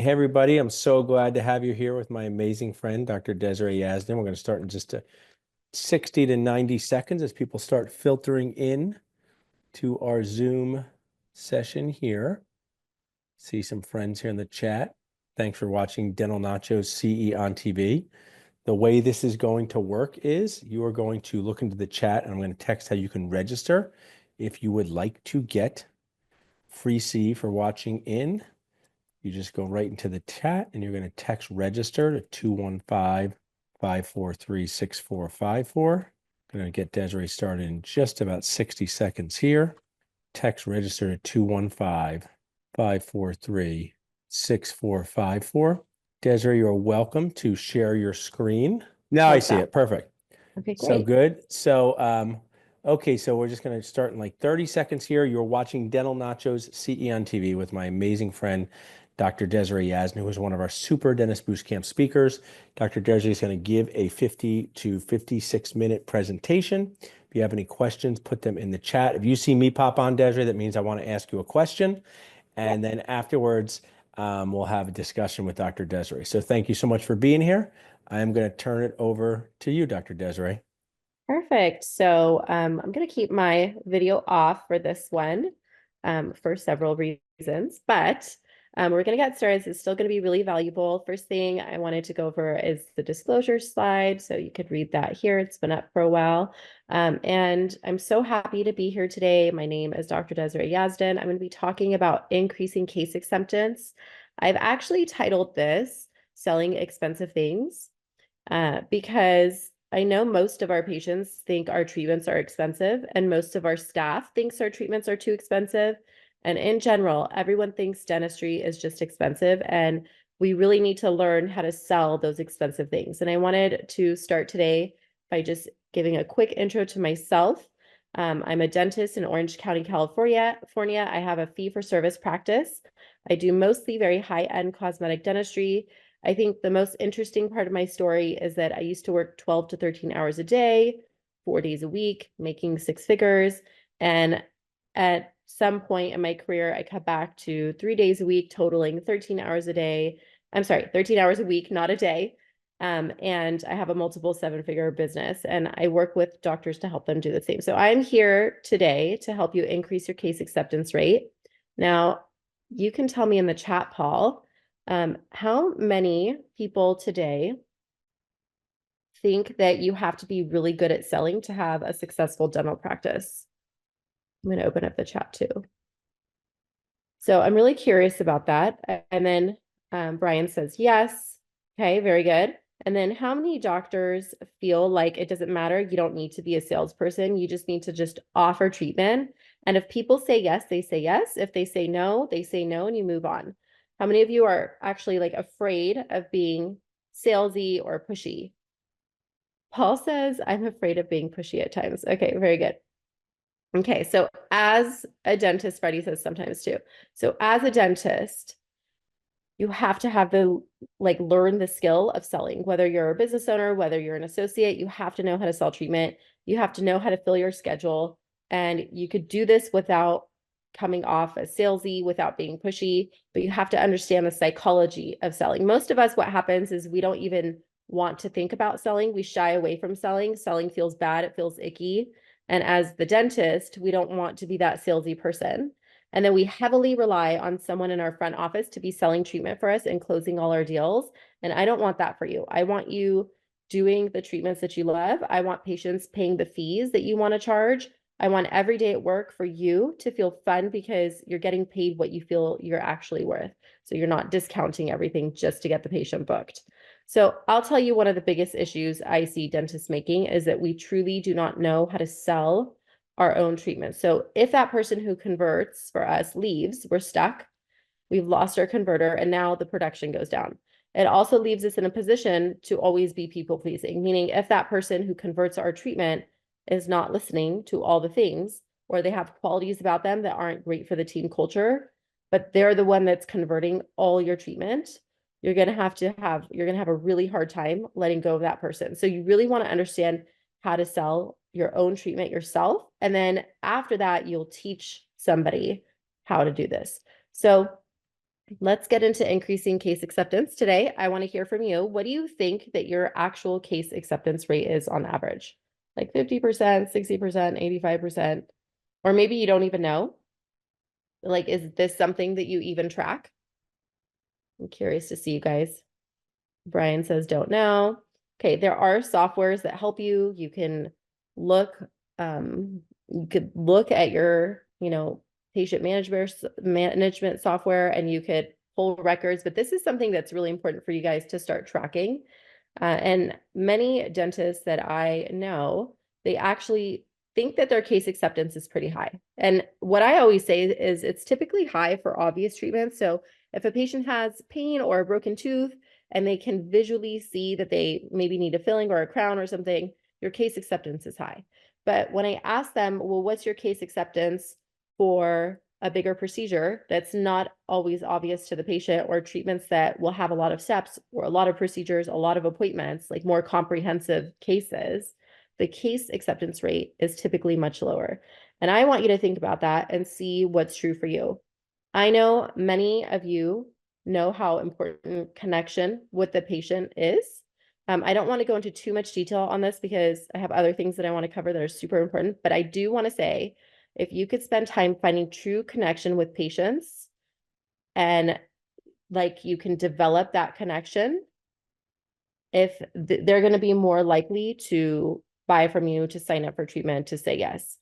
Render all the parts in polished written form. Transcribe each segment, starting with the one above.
Hey everybody, I'm so glad to have you here with my amazing friend, Dr. Desiree Yazdan. We're going to start in just 60 to 90 seconds as people start filtering in to our Zoom session here. See some friends here in the chat. Thanks for watching Dental Nachos CE on TV. The way this is going to work is you are going to look into the chat and I'm going to text how you can register if you would like to get free CE for watching in. You just go right into the chat and you're going to text register to 215-543-6454. Going to get Desiree started in just about 60 seconds here. Text register to 215-543-6454. Desiree, you're welcome to share your screen. Now I Love see that. it. Perfect. Okay, So great. good. Okay, so we're just going to start in like 30 seconds here. You're watching Dental Nachos CE on TV with my amazing friend, Dr. Desiree Yazdan, who is one of our Super Dentist Boost Camp speakers. Dr. Desiree is going to give a 50 to 56-minute presentation. If you have any questions, put them in the chat. If you see me pop on, Desiree, that means I want to ask you a question. And then afterwards, we'll have a discussion with Dr. Desiree. So thank you so much for being here. I'm going to turn it over to you, Dr. Desiree. Perfect. So I'm going to keep my video off for this one for several reasons, but we're going to get started. It's still going to be really valuable. First thing I wanted to go over is the disclosure slide. So you could read that here. It's been up for a while. And I'm so happy to be here today. My name is Dr. Desiree Yazdan. I'm going to be talking about increasing case acceptance. I've actually titled this Selling Expensive Things because I know most of our patients think our treatments are expensive, and most of our staff thinks our treatments are too expensive. And in general, everyone thinks dentistry is just expensive, and we really need to learn how to sell those expensive things. And I wanted to start today by just giving a quick intro to myself. I'm a dentist in Orange County, California. I have a fee-for-service practice. I do mostly very high-end cosmetic dentistry. I think the most interesting part of my story is that I used to work 12 to 13 hours a day, 4 days a week, making six figures. And at some point in my career, I cut back to 3 days a week, totaling 13 hours a day. I'm sorry, 13 hours a week, not a day. And I have a multiple seven-figure business, and I work with doctors to help them do the same. So I'm here today to help you increase your case acceptance rate. Now, you can tell me in the chat, Paul, how many people today think that you have to be really good at selling to have a successful dental practice? I'm going to open up the chat too. So I'm really curious about that. And then Brian says yes. Okay, very good. And then how many doctors feel like it doesn't matter? You don't need to be a salesperson. You just need to just offer treatment. And if people say yes, they say yes. If they say no, they say no, and you move on. How many of you are actually like afraid of being salesy or pushy? Paul says, I'm afraid of being pushy at times. Okay, very good. Okay, so as a dentist, Freddie says sometimes too. So as a dentist, you have to have the learn the skill of selling. Whether you're a business owner, whether you're an associate, you have to know how to sell treatment. You have to know how to fill your schedule. And you could do this without coming off as salesy, without being pushy, but you have to understand the psychology of selling. Most of us, what happens is we don't even want to think about selling. We shy away from selling. Selling feels bad. It feels icky. And as the dentist, we don't want to be that salesy person. And then we heavily rely on someone in our front office to be selling treatment for us and closing all our deals. And I don't want that for you. I want you doing the treatments that you love. I want patients paying the fees that you want to charge. I want every day at work for you to feel fun because you're getting paid what you feel you're actually worth. So you're not discounting everything just to get the patient booked. So I'll tell you, one of the biggest issues I see dentists making is that we truly do not know how to sell our own treatment. So if that person who converts for us leaves, we're stuck. We've lost our converter, and now the production goes down. It also leaves us in a position to always be people pleasing, meaning if that person who converts our treatment is not listening to all the things, or they have qualities about them that aren't great for the team culture, but they're the one that's converting all your treatment, you're going to have a really hard time letting go of that person. So you really want to understand how to sell your own treatment yourself. And then after that, you'll teach somebody how to do this. So let's get into increasing case acceptance. Today, I want to hear from you. What do you think that your actual case acceptance rate is on average? Like 50%, 60%, 85%, or maybe you don't even know. Like, is this something that you even track? I'm curious to see you guys. Brian says, don't know. Okay, there are softwares that help you. Look, you could look at your, patient management software and you could pull records, but this is something that's really important for you guys to start tracking. And many dentists that I know, they actually think that their case acceptance is pretty high. And what I always say is it's typically high for obvious treatments. So if a patient has pain or a broken tooth and they can visually see that they maybe need a filling or a crown or something, your case acceptance is high. But when I ask them, well, what's your case acceptance for a bigger procedure that's not always obvious to the patient, or treatments that will have a lot of steps or a lot of procedures, a lot of appointments, like more comprehensive cases, the case acceptance rate is typically much lower. And I want you to think about that and see what's true for you. I know many of you know how important connection with the patient is. I don't want to go into too much detail on this because I have other things that I want to cover that are super important, but I do want to say, if you could spend time finding true connection with patients and like you can develop that connection, if they're going to be more likely to buy from you, to sign up for treatment, to say yes.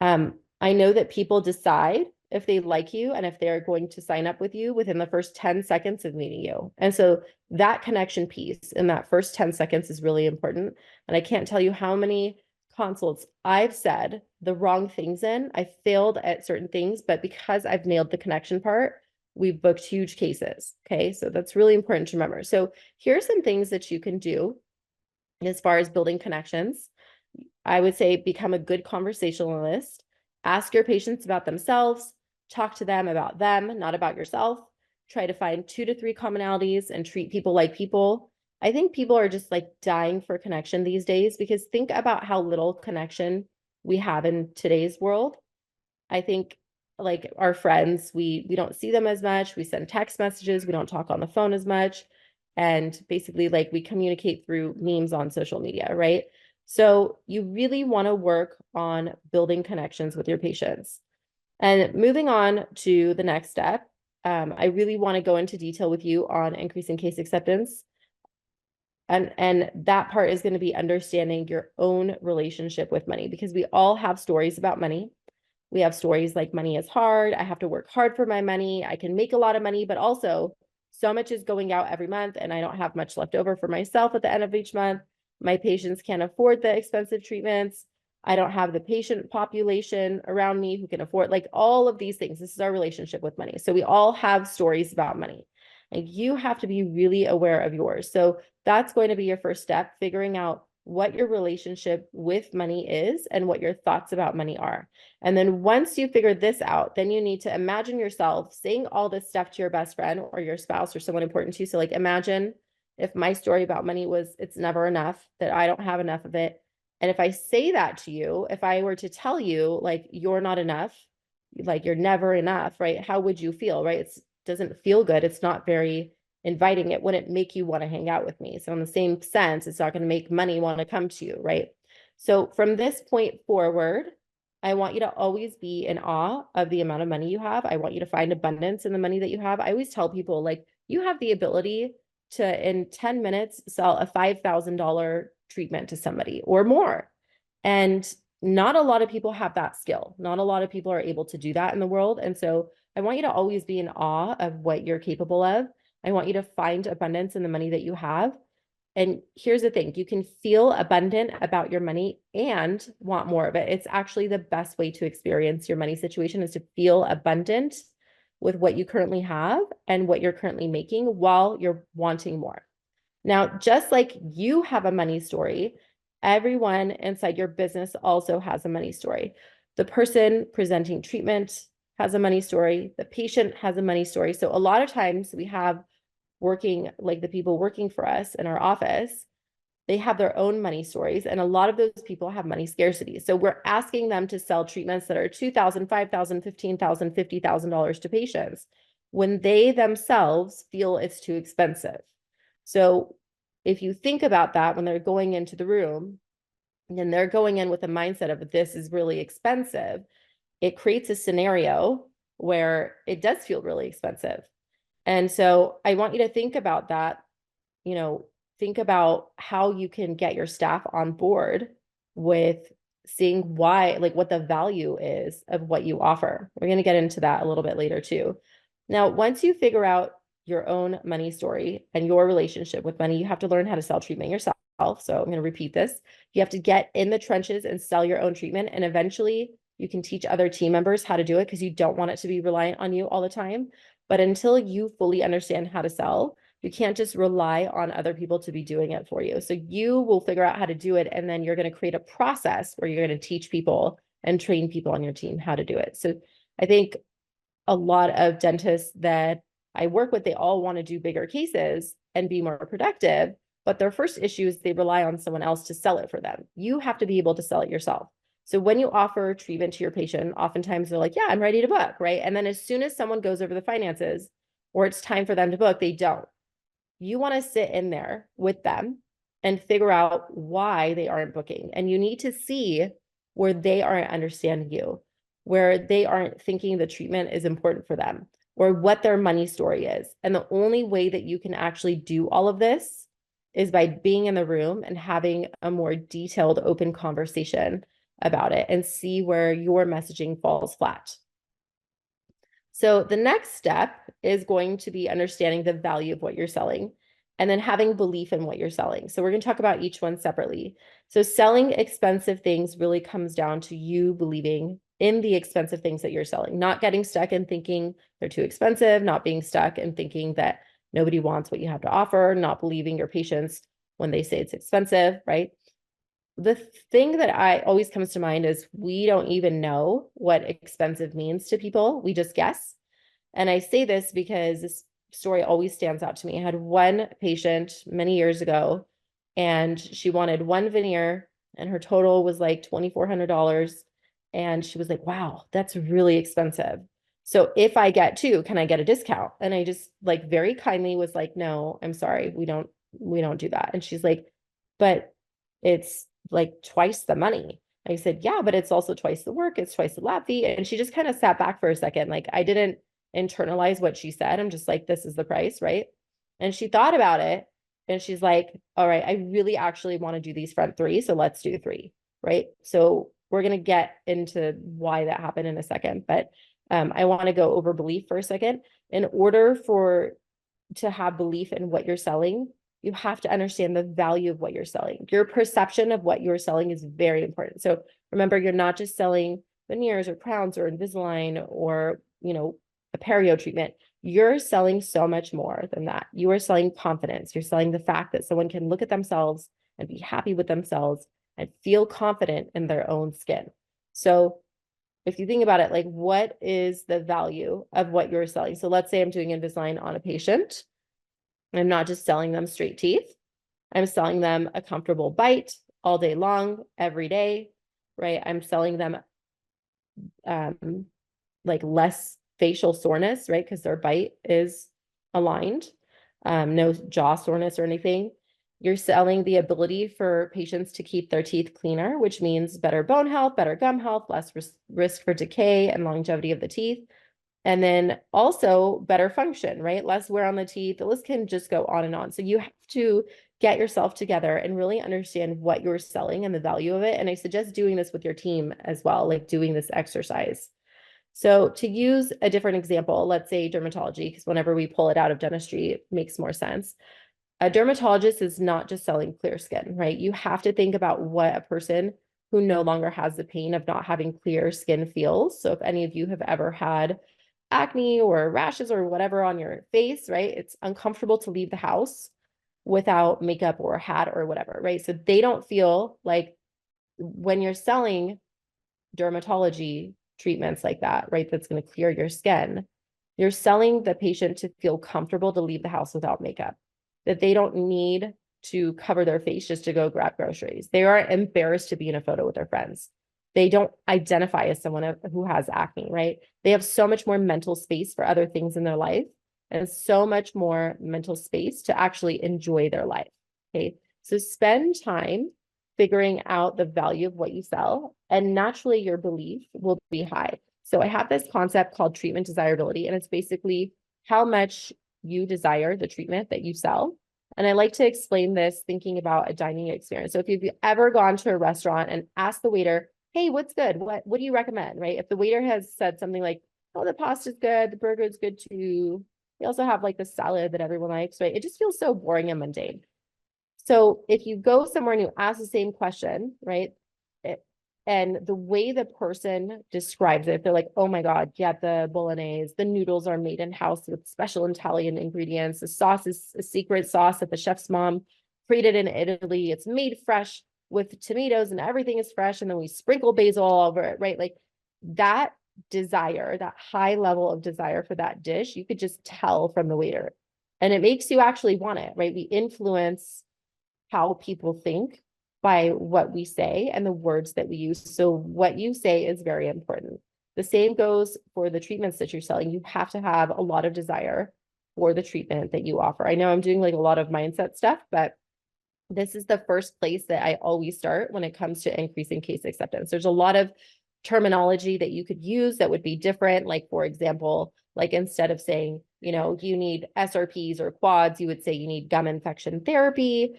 I know that people decide if they like you and if they're going to sign up with you within the first 10 seconds of meeting you. And so that connection piece in that first 10 seconds is really important. And I can't tell you how many consults I've said the wrong things in. I failed at certain things, but because I've nailed the connection part, we've booked huge cases. Okay. So that's really important to remember. So here's some things that you can do as far as building connections. I would say become a good conversationalist. Ask your patients about themselves. Talk to them, not about yourself. Try to find 2 to 3 commonalities and treat people like people. I think people are just like dying for connection these days, because think about how little connection we have in today's world. I think like our friends, we don't see them as much. We send text messages. We don't talk on the phone as much. And basically like we communicate through memes on social media, right? So you really want to work on building connections with your patients. And moving on to the next step, I really want to go into detail with you on increasing case acceptance. And that part is going to be understanding your own relationship with money, because we all have stories about money. We have stories like money is hard. I have to work hard for my money. I can make a lot of money, but also so much is going out every month and I don't have much left over for myself at the end of each month. My patients can't afford the expensive treatments. I don't have the patient population around me who can afford, like all of these things. This is our relationship with money. So we all have stories about money, and you have to be really aware of yours. So that's going to be your first step, figuring out what your relationship with money is and what your thoughts about money are. And then once you figure this out, then you need to imagine yourself saying all this stuff to your best friend or your spouse or someone important to you. So like imagine if my story about money was it's never enough, that I don't have enough of it. And if I say that to you, if I were to tell you like you're not enough, like you're never enough, right? How would you feel, right? It doesn't feel good. It's not very inviting. It wouldn't make you want to hang out with me. So in the same sense, it's not going to make money want to come to you, right? So from this point forward, I want you to always be in awe of the amount of money you have. I want you to find abundance in the money that you have. I always tell people, like, you have the ability to, in 10 minutes, sell a $5,000 treatment to somebody or more. And not a lot of people have that skill. Not a lot of people are able to do that in the world. And so I want you to always be in awe of what you're capable of. I want you to find abundance in the money that you have. And here's the thing, you can feel abundant about your money and want more of it. It's actually the best way to experience your money situation, is to feel abundant with what you currently have and what you're currently making while you're wanting more. Now, just like you have a money story, everyone inside your business also has a money story. The person presenting treatment has a money story. The patient has a money story. So a lot of times we have like the people working for us in our office, they have their own money stories. And a lot of those people have money scarcity. So we're asking them to sell treatments that are $2,000, $5,000, $15,000, $50,000 to patients. when they themselves feel it's too expensive. So if you think about that when they're going into the room, and they're going in with a mindset of this is really expensive, it creates a scenario where it does feel really expensive. And so I want you to think about that, think about how you can get your staff on board with seeing why, like what the value is of what you offer. We're going to get into that a little bit later too. Now, once you figure out your own money story and your relationship with money, you have to learn how to sell treatment yourself. So I'm going to repeat this. You have to get in the trenches and sell your own treatment. And eventually you can teach other team members how to do it because you don't want it to be reliant on you all the time. But until you fully understand how to sell, you can't just rely on other people to be doing it for you. So you will figure out how to do it. And then you're going to create a process where you're going to teach people and train people on your team how to do it. So I think a lot of dentists that I work with, they all want to do bigger cases and be more productive. But their first issue is they rely on someone else to sell it for them. You have to be able to sell it yourself. So when you offer treatment to your patient, oftentimes they're like, yeah, I'm ready to book, right? And then as soon as someone goes over the finances or it's time for them to book, they don't. You want to sit in there with them and figure out why they aren't booking. And you need to see where they aren't understanding you, where they aren't thinking the treatment is important for them, or what their money story is. And the only way that you can actually do all of this is by being in the room and having a more detailed, open conversation about it and see where your messaging falls flat. So the next step is going to be understanding the value of what you're selling and then having belief in what you're selling. So we're going to talk about each one separately. So selling expensive things really comes down to you believing in the expensive things that you're selling, not getting stuck in thinking they're too expensive, not being stuck in thinking that nobody wants what you have to offer, not believing your patients when they say it's expensive, right? The thing that I always comes to mind is we don't even know what expensive means to people. We just guess. And I say this because this story always stands out to me. I had one patient many years ago, and she wanted one veneer, and her total was like $2,400. And she was like, wow, that's really expensive. So if I get two, can I get a discount? And I just like very kindly was like, no, I'm sorry, we don't do that. And she's like, but it's like twice the money. I said, yeah, but it's also twice the work, it's twice the lab fee. And she just kind of sat back for a second. Like I didn't internalize what she said. I'm just like, this is the price, right? And she thought about it and she's like, all right, I really actually want to do these front three. So let's do three, right? So we're going to get into why that happened in a second, but I want to go over belief for a second. In order to have belief in what you're selling, you have to understand the value of what you're selling. Your perception of what you're selling is very important. So remember, you're not just selling veneers or crowns or Invisalign or, a perio treatment. You're selling so much more than that. You are selling confidence. You're selling the fact that someone can look at themselves and be happy with themselves and feel confident in their own skin. So if you think about it, like what is the value of what you're selling? So let's say I'm doing Invisalign on a patient. I'm not just selling them straight teeth. I'm selling them a comfortable bite all day long, every day, right? I'm selling them like less facial soreness, right? Because their bite is aligned, no jaw soreness or anything. You're selling the ability for patients to keep their teeth cleaner, which means better bone health, better gum health, less risk for decay and longevity of the teeth. And then also better function, right? Less wear on the teeth. The list can just go on and on. So you have to get yourself together and really understand what you're selling and the value of it. And I suggest doing this with your team as well, like doing this exercise. So to use a different example, let's say dermatology, because whenever we pull it out of dentistry, it makes more sense. A dermatologist is not just selling clear skin, right? You have to think about what a person who no longer has the pain of not having clear skin feels. So if any of you have ever had acne or rashes or whatever on your face, right? It's uncomfortable to leave the house without makeup or a hat or whatever, right? So they don't feel like when you're selling dermatology treatments like that, right? That's going to clear your skin. You're selling the patient to feel comfortable to leave the house without makeup, that they don't need to cover their face just to go grab groceries. They are embarrassed to be in a photo with their friends. they don't identify as someone who has acne, right? They have so much more mental space for other things in their life and so much more mental space to actually enjoy their life. Okay. So spend time figuring out the value of what you sell, and naturally your belief will be high. So I have this concept called treatment desirability, and it's basically how much you desire the treatment that you sell. And I like to explain this thinking about a dining experience. So if you've ever gone to a restaurant and asked the waiter, hey, what's good? What do you recommend? Right? If the waiter has said something like, oh, the pasta's good, the burger is good too. We also have like the salad that everyone likes, right? It just feels so boring and mundane. So if you go somewhere and you ask the same question, right? And the way the person describes it, they're like, oh my God, yeah, the bolognese, the noodles are made in-house with special Italian ingredients. The sauce is a secret sauce that the chef's mom created in Italy. It's made fresh with tomatoes and everything is fresh. And then we sprinkle basil all over it, right? Like that desire, that high level of desire for that dish, you could just tell from the waiter. And it makes you actually want it, right? We influence how people think by what we say and the words that we use. So what you say is very important. The same goes for the treatments that you're selling. You have to have a lot of desire for the treatment that you offer. I know I'm doing like a lot of mindset stuff, but this is the first place that I always start when it comes to increasing case acceptance. There's a lot of terminology that you could use that would be different. Like, for example, like instead of saying, you need SRPs or quads, you would say you need gum infection therapy.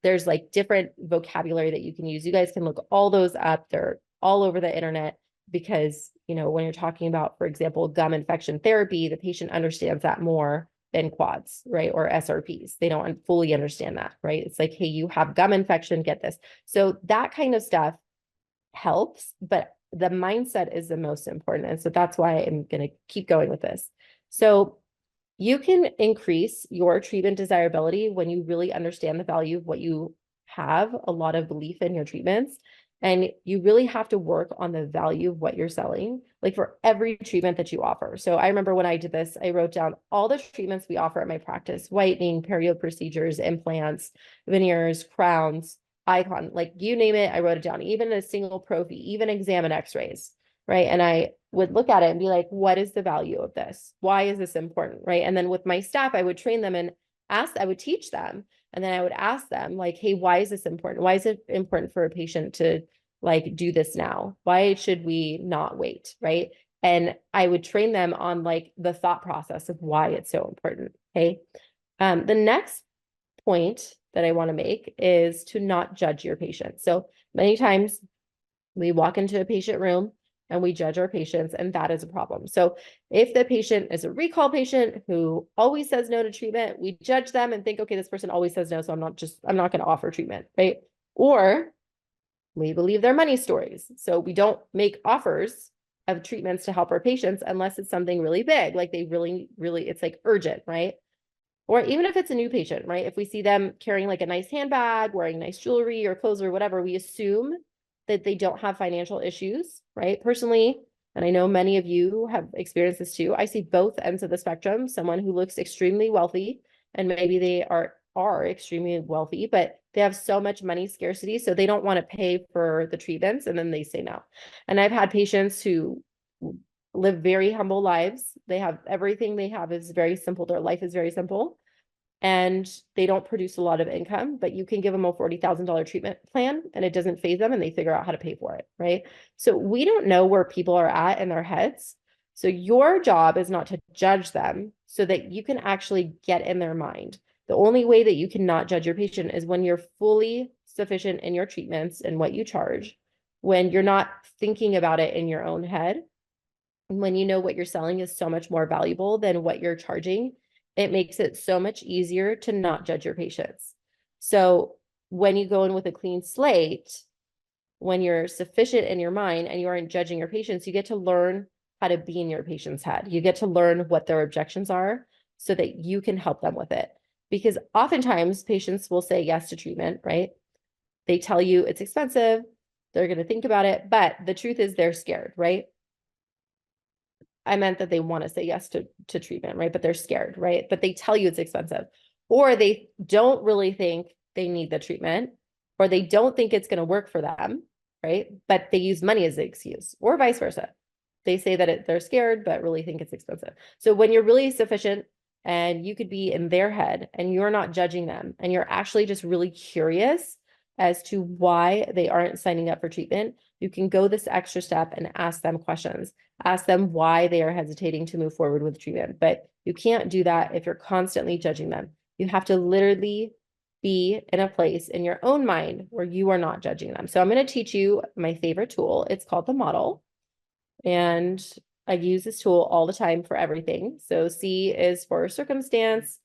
There's like different vocabulary that you can use. You guys can look all those up. They're all over the internet because, when you're talking about, for example, gum infection therapy, the patient understands that more than quads, right? Or SRPs. They don't fully understand that, right? It's like, hey, you have gum infection, get this. So that kind of stuff helps, but the mindset is the most important. And so that's why I'm going to keep going with this. So you can increase your treatment desirability when you really understand the value of what you have, a lot of belief in your treatments. And you really have to work on the value of what you're selling, like for every treatment that you offer. So I remember when I did this, I wrote down all the treatments we offer at my practice: whitening, perio procedures, implants, veneers, crowns, icon, like you name it, I wrote it down, even a single prophy, even exam and x-rays, right? And I would look at it and be like, what is the value of this? Why is this important, right? And then with my staff, I would train them and I would teach them. And then I would ask them like, hey, why is this important? Why is it important for a patient to like do this now? Why should we not wait, right? And I would train them on like the thought process of why it's so important, okay? The next point that I want to make is to not judge your patient. So many times we walk into a patient room and we judge our patients, and that is a problem. So if the patient is a recall patient who always says no to treatment, we judge them and think, okay, this person always says no, so I'm not going to offer treatment, right? Or we believe their money stories. So we don't make offers of treatments to help our patients unless it's something really big, like they really, really, it's like urgent, right? Or even if it's a new patient, right? If we see them carrying like a nice handbag, wearing nice jewelry or clothes or whatever, we assume that they don't have financial issues, right? Personally, and I know many of you have experienced this too, I see both ends of the spectrum: someone who looks extremely wealthy, and maybe they are extremely wealthy, but they have so much money scarcity, so they don't want to pay for the treatments, and then they say no. And I've had patients who live very humble lives. They have everything they have is very simple. Their life is very simple and they don't produce a lot of income, but you can give them a $40,000 treatment plan and it doesn't phase them and they figure out how to pay for it, right? So we don't know where people are at in their heads. So your job is not to judge them so that you can actually get in their mind. The only way that you cannot judge your patient is when you're fully sufficient in your treatments and what you charge, when you're not thinking about it in your own head, when you know what you're selling is so much more valuable than what you're charging, it makes it so much easier to not judge your patients. So when you go in with a clean slate, when you're sufficient in your mind and you aren't judging your patients, you get to learn how to be in your patient's head. You get to learn what their objections are so that you can help them with it. Because oftentimes patients will say yes to treatment, right? They tell you it's expensive, they're going to think about it, but the truth is they're scared, right? I meant that they want to say yes to treatment, right? But they're scared, right? But they tell you it's expensive, or they don't really think they need the treatment, or they don't think it's going to work for them. right? But they use money as the excuse, or vice versa. They say that they're scared, but really think it's expensive. So when you're really sufficient and you could be in their head and you're not judging them and you're actually just really curious as to why they aren't signing up for treatment, you can go this extra step and ask them questions. Ask them why they are hesitating to move forward with treatment. But you can't do that if you're constantly judging them. You have to literally be in a place in your own mind where you are not judging them. So I'm going to teach you my favorite tool. It's called the model. And I use this tool all the time for everything. So C is for circumstance.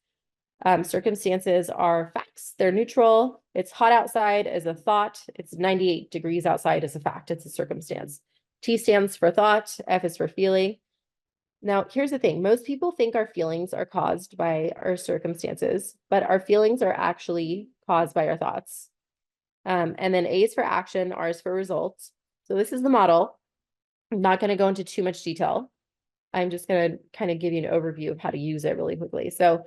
Circumstances are facts. They're neutral. It's hot outside as a thought. It's 98 degrees outside as a fact. It's a circumstance. T stands for thought. F is for feeling. Now, here's the thing. Most people think our feelings are caused by our circumstances, but our feelings are actually caused by our thoughts. And then A is for action, R is for results. So this is the model. I'm not going to go into too much detail. I'm just going to kind of give you an overview of how to use it really quickly. So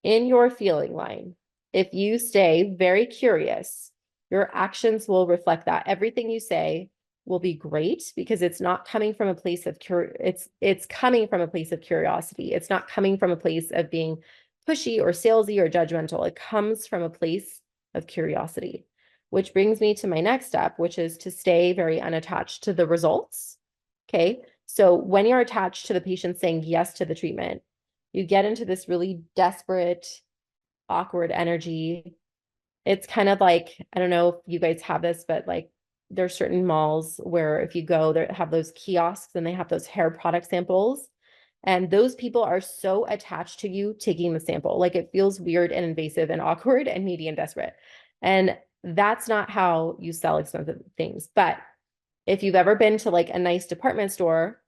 in your feeling line, if you stay very curious, your actions will reflect that. Everything you say will be great because it's not coming from a place of it's coming from a place of curiosity. It's not coming from a place of being pushy or salesy or judgmental. It comes from a place of curiosity, which brings me to my next step, which is to stay very unattached to the results. Okay. So when you're attached to the patient saying yes to the treatment, you get into this really desperate, awkward energy. It's kind of like, I don't know if you guys have this, but like there's certain malls where if you go, they have those kiosks and they have those hair product samples. And those people are so attached to you taking the sample. Like it feels weird and invasive and awkward and needy and desperate. And that's not how you sell expensive things. But if you've ever been to like a nice department store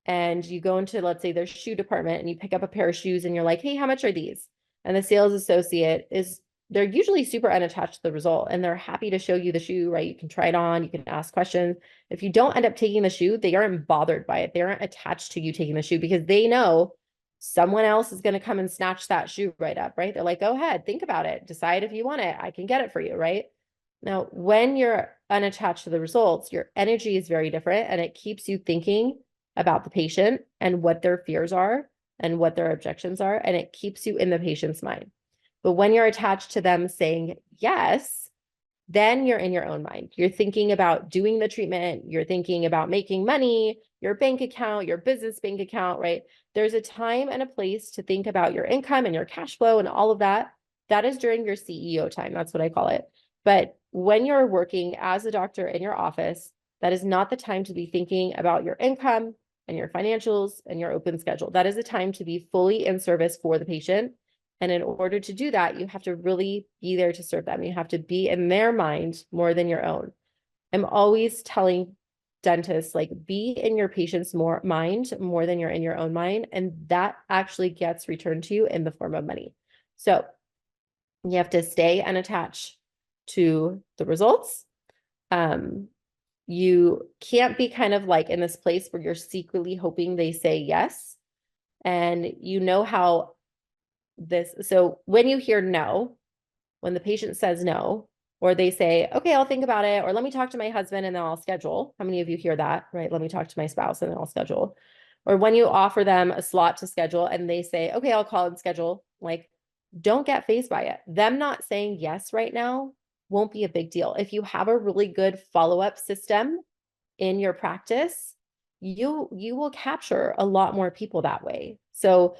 and you go into, let's say, their shoe department and you pick up a pair of shoes and you're like, hey, how much are these? And the sales associate they're usually super unattached to the result and they're happy to show you the shoe, right? You can try it on, you can ask questions. If you don't end up taking the shoe, they aren't bothered by it. They aren't attached to you taking the shoe because they know someone else is going to come and snatch that shoe right up, right? They're like, go ahead, think about it, decide if you want it. I can get it for you, right? Now, when you're unattached to the results, your energy is very different and it keeps you thinking about the patient and what their fears are and what their objections are, and it keeps you in the patient's mind. But when you're attached to them saying yes, then you're in your own mind. You're thinking about doing the treatment. You're thinking about making money, your bank account, your business bank account, right? There's a time and a place to think about your income and your cash flow and all of that. That is during your CEO time. That's what I call it. But when you're working as a doctor in your office, that is not the time to be thinking about your income and your financials and your open schedule. That is a time to be fully in service for the patient. And in order to do that, you have to really be there to serve them. You have to be in their mind more than your own. I'm always telling dentists, like, be in your patient's mind more than you're in your own mind. And that actually gets returned to you in the form of money. So you have to stay unattached to the results. You can't be kind of like in this place where you're secretly hoping they say yes. And you know how so when you hear no, when the patient says no, or they say, okay, I'll think about it, or let me talk to my husband and then I'll schedule. How many of you hear that, right? Let me talk to my spouse and then I'll schedule. Or when you offer them a slot to schedule and they say, okay, I'll call and schedule, like, don't get fazed by it. Them not saying yes right now won't be a big deal. If you have a really good follow-up system in your practice, you will capture a lot more people that way. So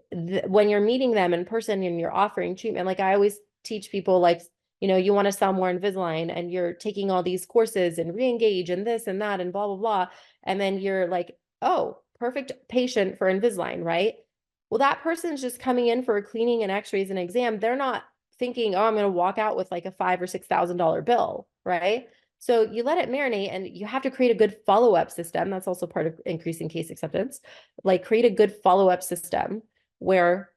when you're meeting them in person and you're offering treatment, like I always teach people, like, you want to sell more Invisalign and you're taking all these courses and re-engage and this and that and blah, blah, blah. And then you're like, oh, perfect patient for Invisalign, right? Well, that person's just coming in for a cleaning and x-rays and exam. They're not thinking, oh, I'm going to walk out with like a $5,000 or $6,000 bill, right? So you let it marinate and you have to create a good follow-up system. That's also part of increasing case acceptance. Like, create a good follow-up system where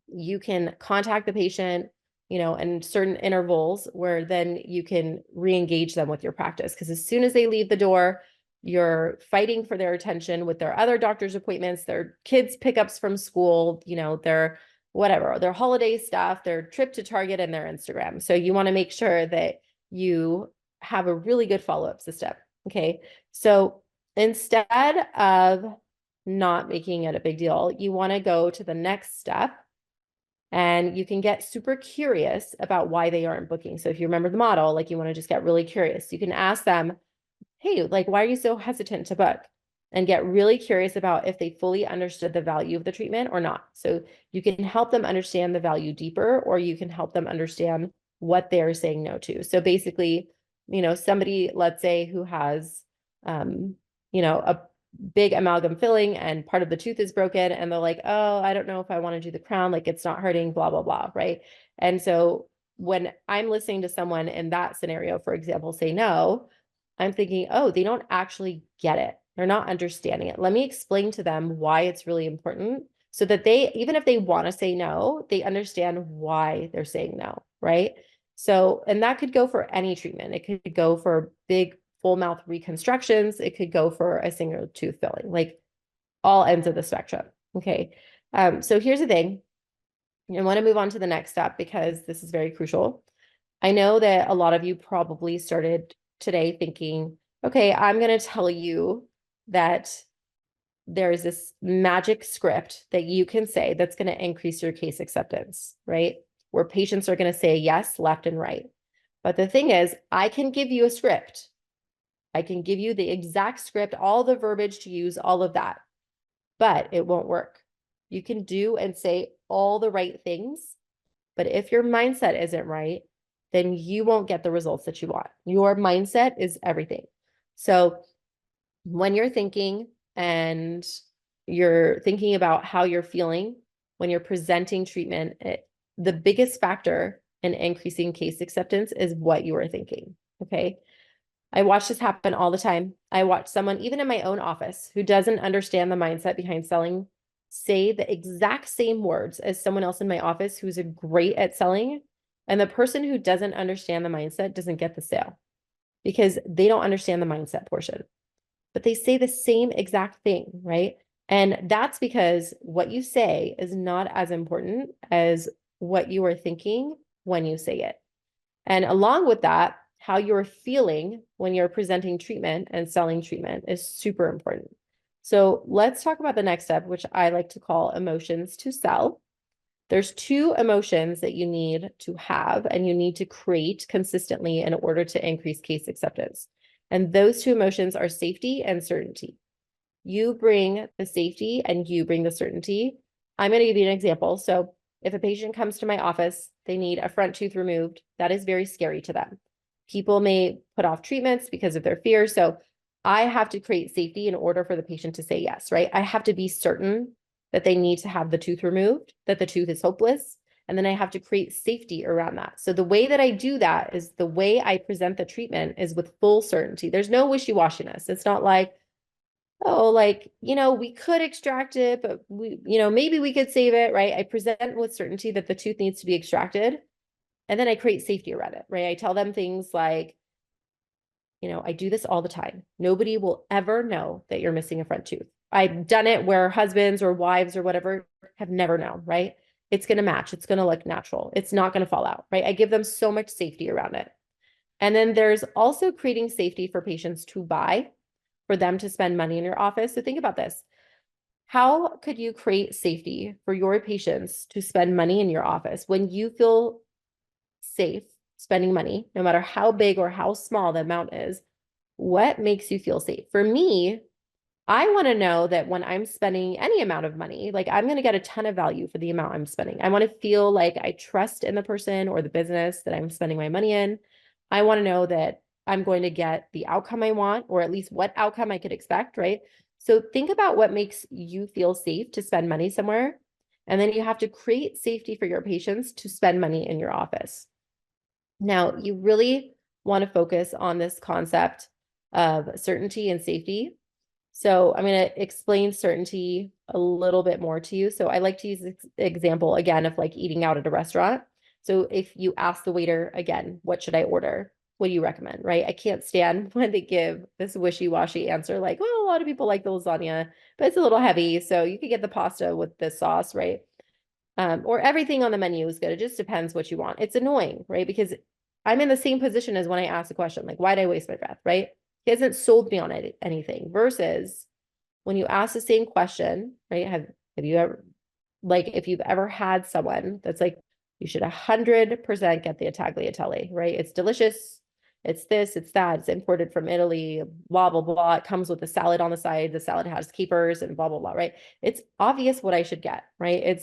you can contact the patient, in certain intervals where then you can re-engage them with your practice. Because as soon as they leave the door, you're fighting for their attention with their other doctor's appointments, their kids' pickups from school, their whatever, their holiday stuff, their trip to Target and their Instagram. So you want to make sure that you have a really good follow-up system. Okay. So instead of not making it a big deal, you want to go to the next step and you can get super curious about why they aren't booking. So if you remember the model, like you want to just get really curious, you can ask them, hey, like, why are you so hesitant to book? And get really curious about if they fully understood the value of the treatment or not. So you can help them understand the value deeper, or you can help them understand what they're saying no to. So basically, somebody, let's say, who has, a big amalgam filling and part of the tooth is broken, and they're like, oh, I don't know if I want to do the crown, like it's not hurting, blah, blah, blah, right? And so when I'm listening to someone in that scenario, for example, say no, I'm thinking, oh, they don't actually get it. They're not understanding it. Let me explain to them why it's really important so that they, even if they want to say no, they understand why they're saying no, right? So, and that could go for any treatment. It could go for big full mouth reconstructions. It could go for a single tooth filling, like all ends of the spectrum. Okay. So here's the thing. I want to move on to the next step because this is very crucial. I know that a lot of you probably started today thinking, okay, I'm going to tell you that there's this magic script that you can say that's going to increase your case acceptance, right? Where patients are going to say yes, left, and right. But the thing is, I can give you a script. I can give you the exact script, all the verbiage to use, all of that, but it won't work. You can do and say all the right things, but if your mindset isn't right, then you won't get the results that you want. Your mindset is everything. So when you're thinking and you're thinking about how you're feeling when you're presenting treatment, the biggest factor in increasing case acceptance is what you are thinking. Okay. I watch this happen all the time. I watch someone, even in my own office, who doesn't understand the mindset behind selling, say the exact same words as someone else in my office who's great at selling. And the person who doesn't understand the mindset doesn't get the sale because they don't understand the mindset portion. But they say the same exact thing, right? And that's because what you say is not as important as what you are thinking when you say it. And along with that, how you're feeling when you're presenting treatment and selling treatment is super important. So let's talk about the next step, which I like to call emotions to sell. There's two emotions that you need to have and you need to create consistently in order to increase case acceptance. And those two emotions are safety and certainty. You bring the safety and you bring the certainty. I'm going to give you an example. So if a patient comes to my office, they need a front tooth removed. That is very scary to them. People may put off treatments because of their fear. So I have to create safety in order for the patient to say yes, right? I have to be certain that they need to have the tooth removed, that the tooth is hopeless. And then I have to create safety around that. So the way that I do that is the way I present the treatment is with full certainty. There's no wishy-washiness. It's not like, oh, like, we could extract it, but maybe we could save it, right? I present with certainty that the tooth needs to be extracted. And then I create safety around it, right? I tell them things like, I do this all the time. Nobody will ever know that you're missing a front tooth. I've done it where husbands or wives or whatever have never known, right? It's going to match. It's going to look natural. It's not going to fall out, right? I give them so much safety around it. And then there's also creating safety for patients to buy, for them to spend money in your office. So think about this. How could you create safety for your patients to spend money in your office when you feel safe spending money, no matter how big or how small the amount is? What makes you feel safe? For me, I want to know that when I'm spending any amount of money, like I'm going to get a ton of value for the amount I'm spending. I want to feel like I trust in the person or the business that I'm spending my money in. I want to know that I'm going to get the outcome I want, or at least what outcome I could expect, right? So think about what makes you feel safe to spend money somewhere. And then you have to create safety for your patients to spend money in your office. Now, you really want to focus on this concept of certainty and safety. So I'm going to explain certainty a little bit more to you. So I like to use this example again of like eating out at a restaurant. So if you ask the waiter again, what should I order? What do you recommend, right? I can't stand when they give this wishy-washy answer like, well, a lot of people like the lasagna, but it's a little heavy. So you could get the pasta with this sauce, right? Or everything on the menu is good. It just depends what you want. It's annoying, right? Because I'm in the same position as when I ask a question, like, why did I waste my breath, right? He hasn't sold me on anything versus when you ask the same question, right? Have you ever, like, if you've ever had someone that's like, you should 100% get the tagliatelle, right? It's delicious. It's this, it's that. It's imported from Italy, blah, blah, blah. It comes with a salad on the side. The salad has capers and blah, blah, blah, right? It's obvious what I should get, right?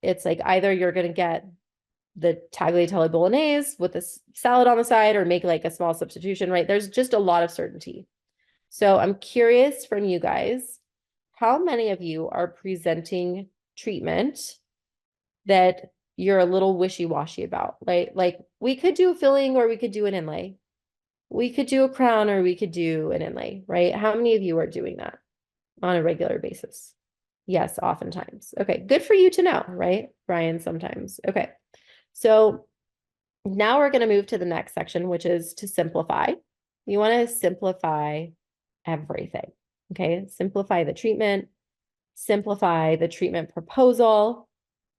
It's like either you're going to get the tagliatelle bolognese with this salad on the side or make like a small substitution, right? There's just a lot of certainty. So I'm curious from you guys, how many of you are presenting treatment that you're a little wishy-washy about, right? Like we could do a filling or we could do an inlay. We could do a crown or we could do an inlay, right? How many of you are doing that on a regular basis? Yes, oftentimes. Okay, good for you to know, right? Brian, sometimes. Okay, so now we're going to move to the next section, which is to simplify. You want to simplify everything, okay? Simplify the treatment proposal,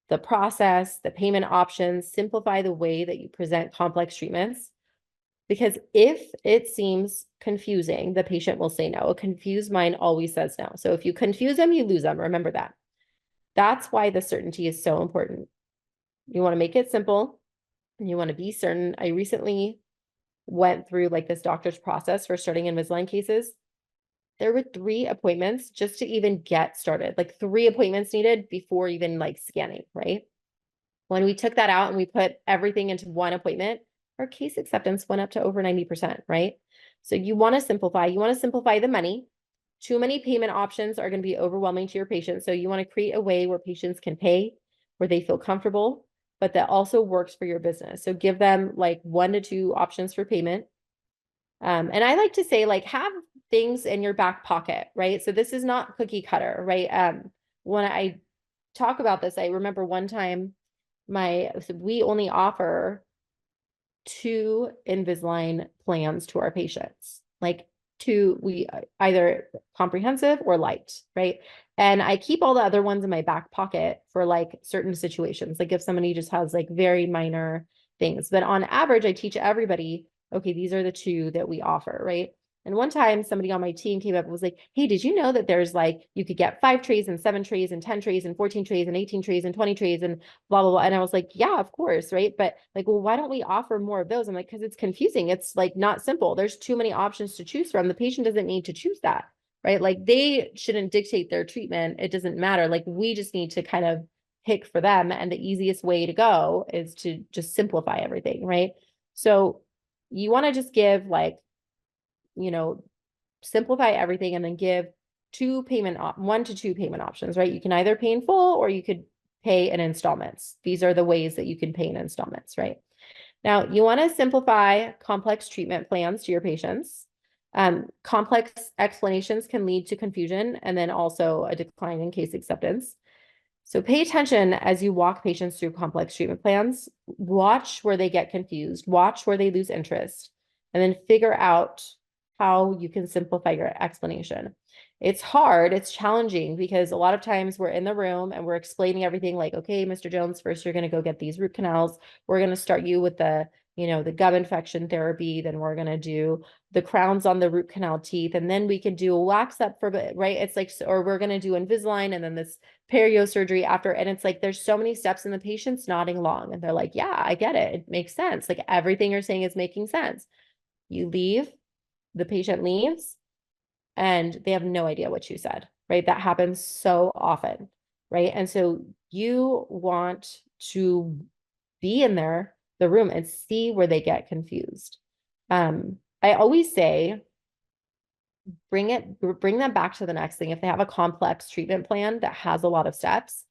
the process, the payment options, simplify the way that you present complex treatments. Because if it seems confusing, the patient will say no. A confused mind always says no. So if you confuse them, you lose them. Remember that. That's why the certainty is so important. You want to make it simple and you want to be certain. I recently went through like this doctor's process for starting Invisalign cases. There were 3 appointments just to even get started, like 3 appointments needed before even like scanning, right? When we took that out and we put everything into one appointment, our case acceptance went up to over 90%, right? So you want to simplify the money. Too many payment options are going to be overwhelming to your patients. So you want to create a way where patients can pay, where they feel comfortable, but that also works for your business. So give them like 1 to 2 options for payment. And I like to say, like, have things in your back pocket, right? So this is not cookie cutter, right? When I talk about this, I remember one time we only offer 2 Invisalign plans to our patients, like 2, we either comprehensive or light, right? And I keep all the other ones in my back pocket for like certain situations, like if somebody just has like very minor things. But on average, I teach everybody, okay, these are the 2 that we offer, right? And one time somebody on my team came up and was like, hey, did you know that there's like, you could get 5 trays and 7 trays and 10 trays and 14 trays and 18 trays and 20 trays and blah, blah, blah. And I was like, yeah, of course, right? But like, well, why don't we offer more of those? I'm like, because it's confusing. It's like not simple. There's too many options to choose from. The patient doesn't need to choose that, right? Like they shouldn't dictate their treatment. It doesn't matter. Like we just need to kind of pick for them. And the easiest way to go is to just simplify everything, right? So you want to just give like, you know, simplify everything and then give 1 to 2 payment options, right? You can either pay in full or you could pay in installments. These are the ways that you can pay in installments, right? Now, you want to simplify complex treatment plans to your patients. Complex explanations can lead to confusion and then also a decline in case acceptance. So pay attention as you walk patients through complex treatment plans. Watch where they get confused, watch where they lose interest, and then figure out how you can simplify your explanation. It's hard, it's challenging because a lot of times we're in the room and we're explaining everything like, okay, Mr. Jones, first you're going to go get these root canals. We're going to start you with the gum infection therapy. Then we're going to do the crowns on the root canal teeth. And then we can do a wax up for, right? It's like, or we're going to do Invisalign and then this perio surgery after. And it's like, there's so many steps and the patient's nodding along and they're like, yeah, I get it. It makes sense. Like everything you're saying is making sense. You leave, the patient leaves and they have no idea what you said, right? That happens so often, right? And so you want to be in the room and see where they get confused. I always say, bring them back to the next thing. If they have a complex treatment plan that has a lot of steps,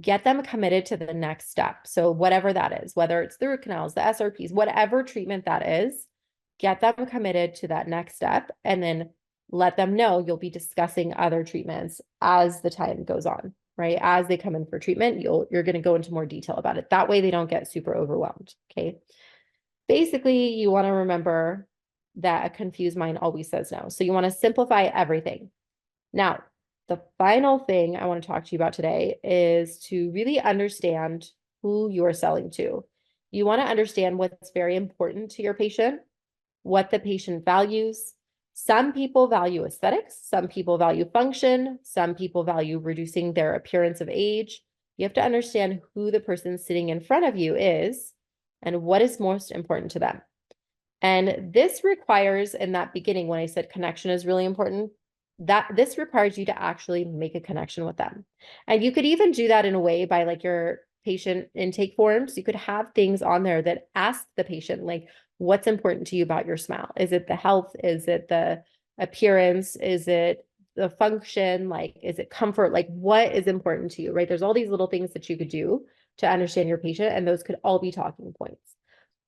get them committed to the next step. So whatever that is, whether it's the root canals, the SRPs, whatever treatment that is, get them committed to that next step and then let them know you'll be discussing other treatments as the time goes on, right? As they come in for treatment, you're going to go into more detail about it. That way they don't get super overwhelmed, okay? Basically, you want to remember that a confused mind always says no. So you want to simplify everything. Now, the final thing I want to talk to you about today is to really understand who you're selling to. You want to understand what's very important to your patient, what the patient values. Some people value aesthetics, some people value function, some people value reducing their appearance of age. You have to understand who the person sitting in front of you is and what is most important to them. And this requires, in that beginning, when I said connection is really important, that this requires you to actually make a connection with them. And you could even do that in a way by like your patient intake forms. You could have things on there that ask the patient, like, what's important to you about your smile? Is it the health? Is it the appearance? Is it the function? Like, is it comfort? Like, what is important to you, right? There's all these little things that you could do to understand your patient, and those could all be talking points.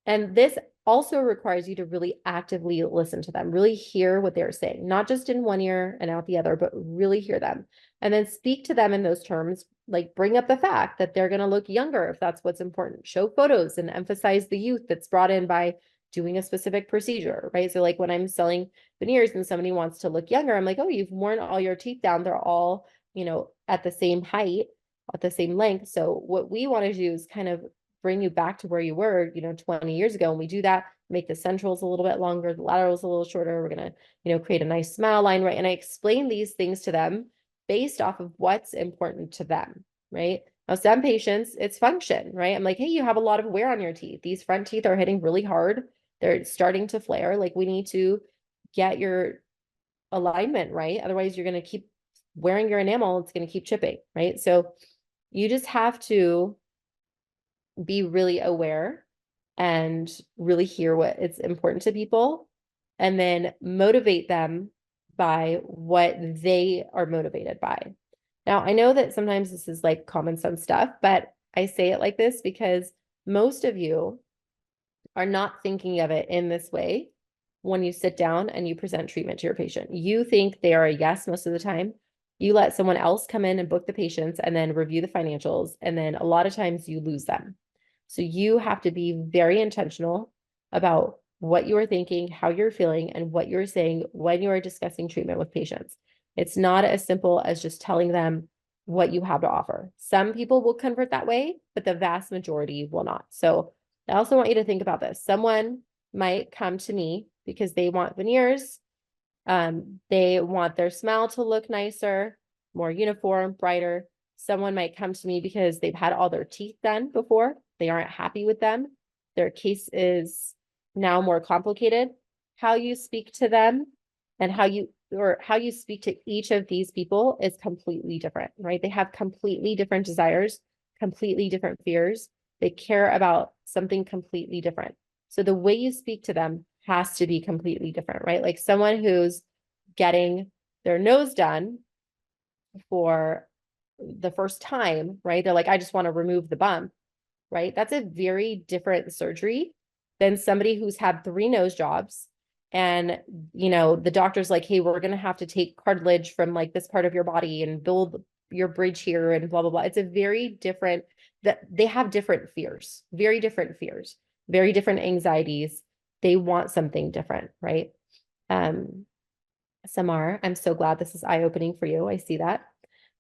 And this also requires you to really actively listen to them, really hear what they're saying, not just in one ear and out the other, but really hear them. And then speak to them in those terms, like bring up the fact that they're going to look younger if that's what's important. Show photos and emphasize the youth that's brought in by doing a specific procedure, right? So like when I'm selling veneers and somebody wants to look younger, I'm like, oh, you've worn all your teeth down. They're all, at the same height, at the same length. So what we want to do is kind of bring you back to where you were, 20 years ago. And we do that, make the centrals a little bit longer, the laterals a little shorter. We're going to, create a nice smile line, right? And I explain these things to them based off of what's important to them, right? Now, some patients, it's function, right? I'm like, hey, you have a lot of wear on your teeth. These front teeth are hitting really hard. They're starting to flare. Like we need to get your alignment right. Otherwise, you're going to keep wearing your enamel. It's going to keep chipping, right? So you just have to be really aware and really hear what is important to people and then motivate them by what they are motivated by. Now, I know that sometimes this is like common sense stuff, but I say it like this because most of you are not thinking of it in this way when you sit down and you present treatment to your patient. You think they are a yes most of the time. You let someone else come in and book the patients and then review the financials. And then a lot of times you lose them. So you have to be very intentional about what you are thinking, how you're feeling, and what you're saying when you are discussing treatment with patients. It's not as simple as just telling them what you have to offer. Some people will convert that way, but the vast majority will not. So I also want you to think about this. Someone might come to me because they want veneers. They want their smile to look nicer, more uniform, brighter. Someone might come to me because they've had all their teeth done before. They aren't happy with them. Their case is now more complicated. How you speak to them and how you speak to each of these people is completely different, right? They have completely different desires, completely different fears. They care about something completely different. So the way you speak to them has to be completely different, right? Like someone who's getting their nose done for the first time, right? They're like, I just want to remove the bump, right? That's a very different surgery than somebody who's had 3 nose jobs. And, the doctor's like, hey, we're going to have to take cartilage from like this part of your body and build your bridge here and blah, blah, blah. It's a very different, that they have different fears, very different anxieties. They want something different, right? Samar, I'm so glad this is eye-opening for you. I see that.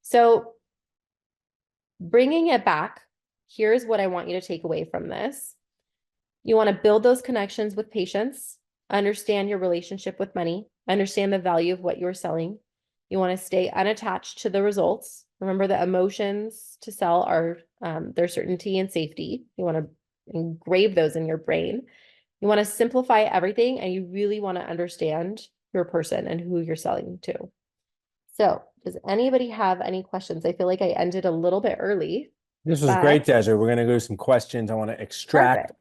So bringing it back, here's what I want you to take away from this. You want to build those connections with patients, understand your relationship with money, understand the value of what you're selling. You want to stay unattached to the results. Remember the emotions to sell are their certainty and safety. You want to engrave those in your brain. You want to simplify everything, and you really want to understand your person and who you're selling to. So does anybody have any questions? I feel like I ended a little bit early. This was great, Desiree. We're going to go to some questions. I want to Perfect.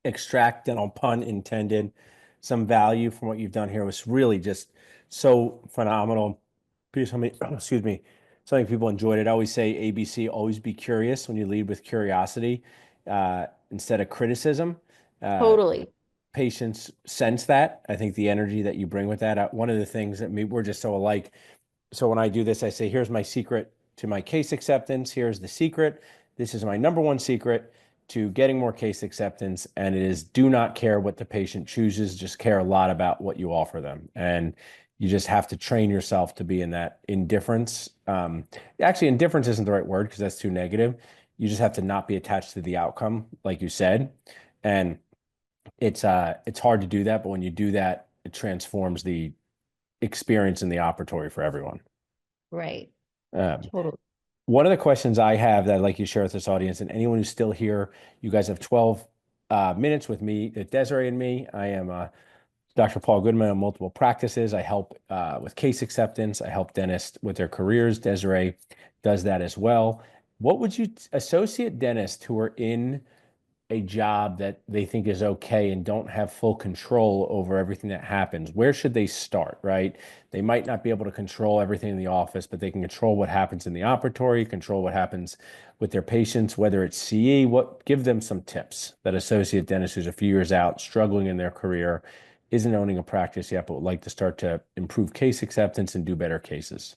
extract, and pun intended, some value from what you've done here. It was really just so phenomenal. Excuse me, so many people enjoyed it. I always say ABC, always be curious when you lead with curiosity instead of criticism. Totally. Patients sense that. I think the energy that you bring with that. One of the things that we're just so alike. So when I do this, I say, here's my secret to my case acceptance. Here's the secret. This is my number one secret to getting more case acceptance. And it is do not care what the patient chooses, just care a lot about what you offer them. And you just have to train yourself to be in that indifference. Actually, indifference isn't the right word because that's too negative. You just have to not be attached to the outcome, like you said. And it's hard to do that, but when you do that, it transforms the experience in the operatory for everyone. Right. Um, Totally. One of the questions I have that I'd like you to share with this audience, and anyone who's still here, you guys have 12 minutes with me, Desiree and me. I am Dr. Paul Goodman on multiple practices. I help with case acceptance. I help dentists with their careers. Desiree does that as well. What would you, associate dentists who are in a job that they think is okay and don't have full control over everything that happens, where should they start, right? They might not be able to control everything in the office, but they can control what happens in the operatory, control what happens with their patients, whether it's CE, give them some tips that associate dentist who's a few years out, struggling in their career, isn't owning a practice yet, but would like to start to improve case acceptance and do better cases.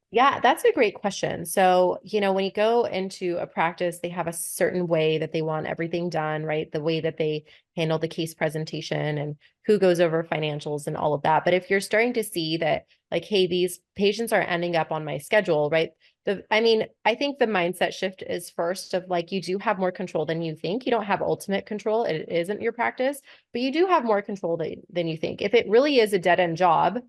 Yeah, that's a great question. So, when you go into a practice, they have a certain way that they want everything done, right? The way that they handle the case presentation and who goes over financials and all of that. But if you're starting to see that, like, hey, these patients are ending up on my schedule, right? I think the mindset shift is first of like, you do have more control than you think. You don't have ultimate control. It isn't your practice, but you do have more control than you think. If it really is a dead end job,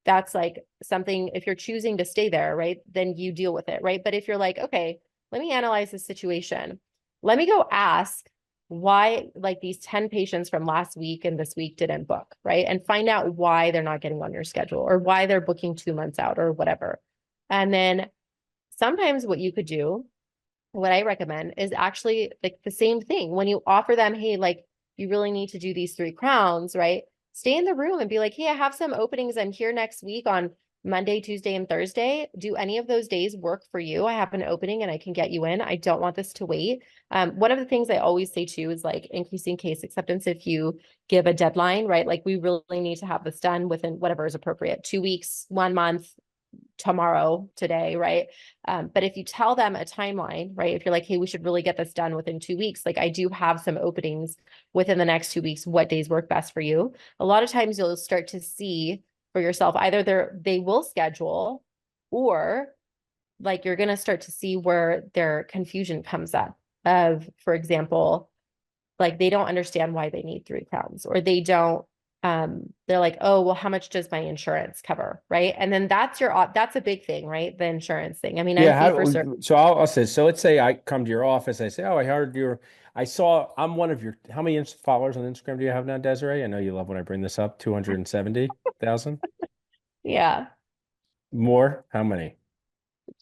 that's like something, if you're choosing to stay there, right, then you deal with it, right? But if you're like, okay, let me analyze the situation. Let me go ask why like these 10 patients from last week and this week didn't book, right? And find out why they're not getting on your schedule or why they're booking 2 months out or whatever. And then sometimes what you could do, what I recommend is actually like the same thing. When you offer them, hey, like you really need to do these 3 crowns, right? Stay in the room and be like, hey, I have some openings. I'm here next week on Monday, Tuesday, and Thursday. Do any of those days work for you? I have an opening and I can get you in. I don't want this to wait. One of the things I always say too is like increasing case acceptance if you give a deadline, right? Like we really need to have this done within whatever is appropriate, 2 weeks, 1 month, tomorrow, today, right? But if you tell them a timeline, right? If you're like, hey, we should really get this done within 2 weeks, like I do have some openings within the next 2 weeks, what days work best for you? A lot of times you'll start to see for yourself, either they will schedule or like you're going to start to see where their confusion comes up of, for example, like they don't understand why they need 3 crowns or they don't they're like, oh well, how much does my insurance cover, right? And then that's a big thing, right? The insurance thing. I mean, I'm Yeah, fee for service. so I'll say, so let's say I come to your office, I say, oh, I saw, I'm one of your, how many followers on Instagram do you have now, Desiree? I know you love when I bring this up, 270,000? Yeah, More? How many?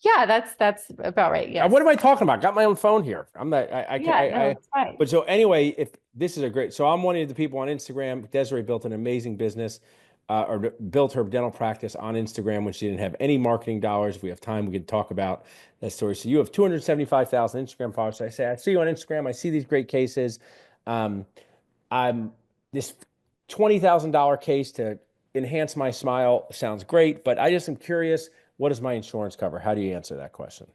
yeah, that's about right. What Yes. am I talking about? Got my own phone here. I'm not, I can't, Yeah, no, it's fine. but so anyway, if this is a great, so I'm one of the people on Instagram. Desiree built an amazing business, or built her dental practice on Instagram when she didn't have any marketing dollars. If we have time, we can talk about that story. So you have 275,000 Instagram followers. So I say, I see you on Instagram. I see these great cases. Um, I'm this $20,000 case to enhance my smile sounds great, but I just am curious, what does my insurance cover? How do you answer that question?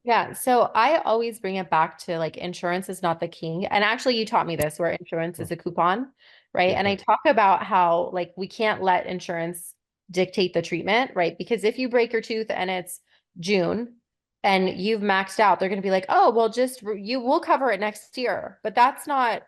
Yeah, so I always bring it back to like insurance is not the king. And actually, you taught me this where insurance is a coupon, right? And I talk about how like we can't let insurance dictate the treatment, right? Because if you break your tooth and it's June and you've maxed out, they're going to be like, "Oh, well just you will cover it next year." But that's not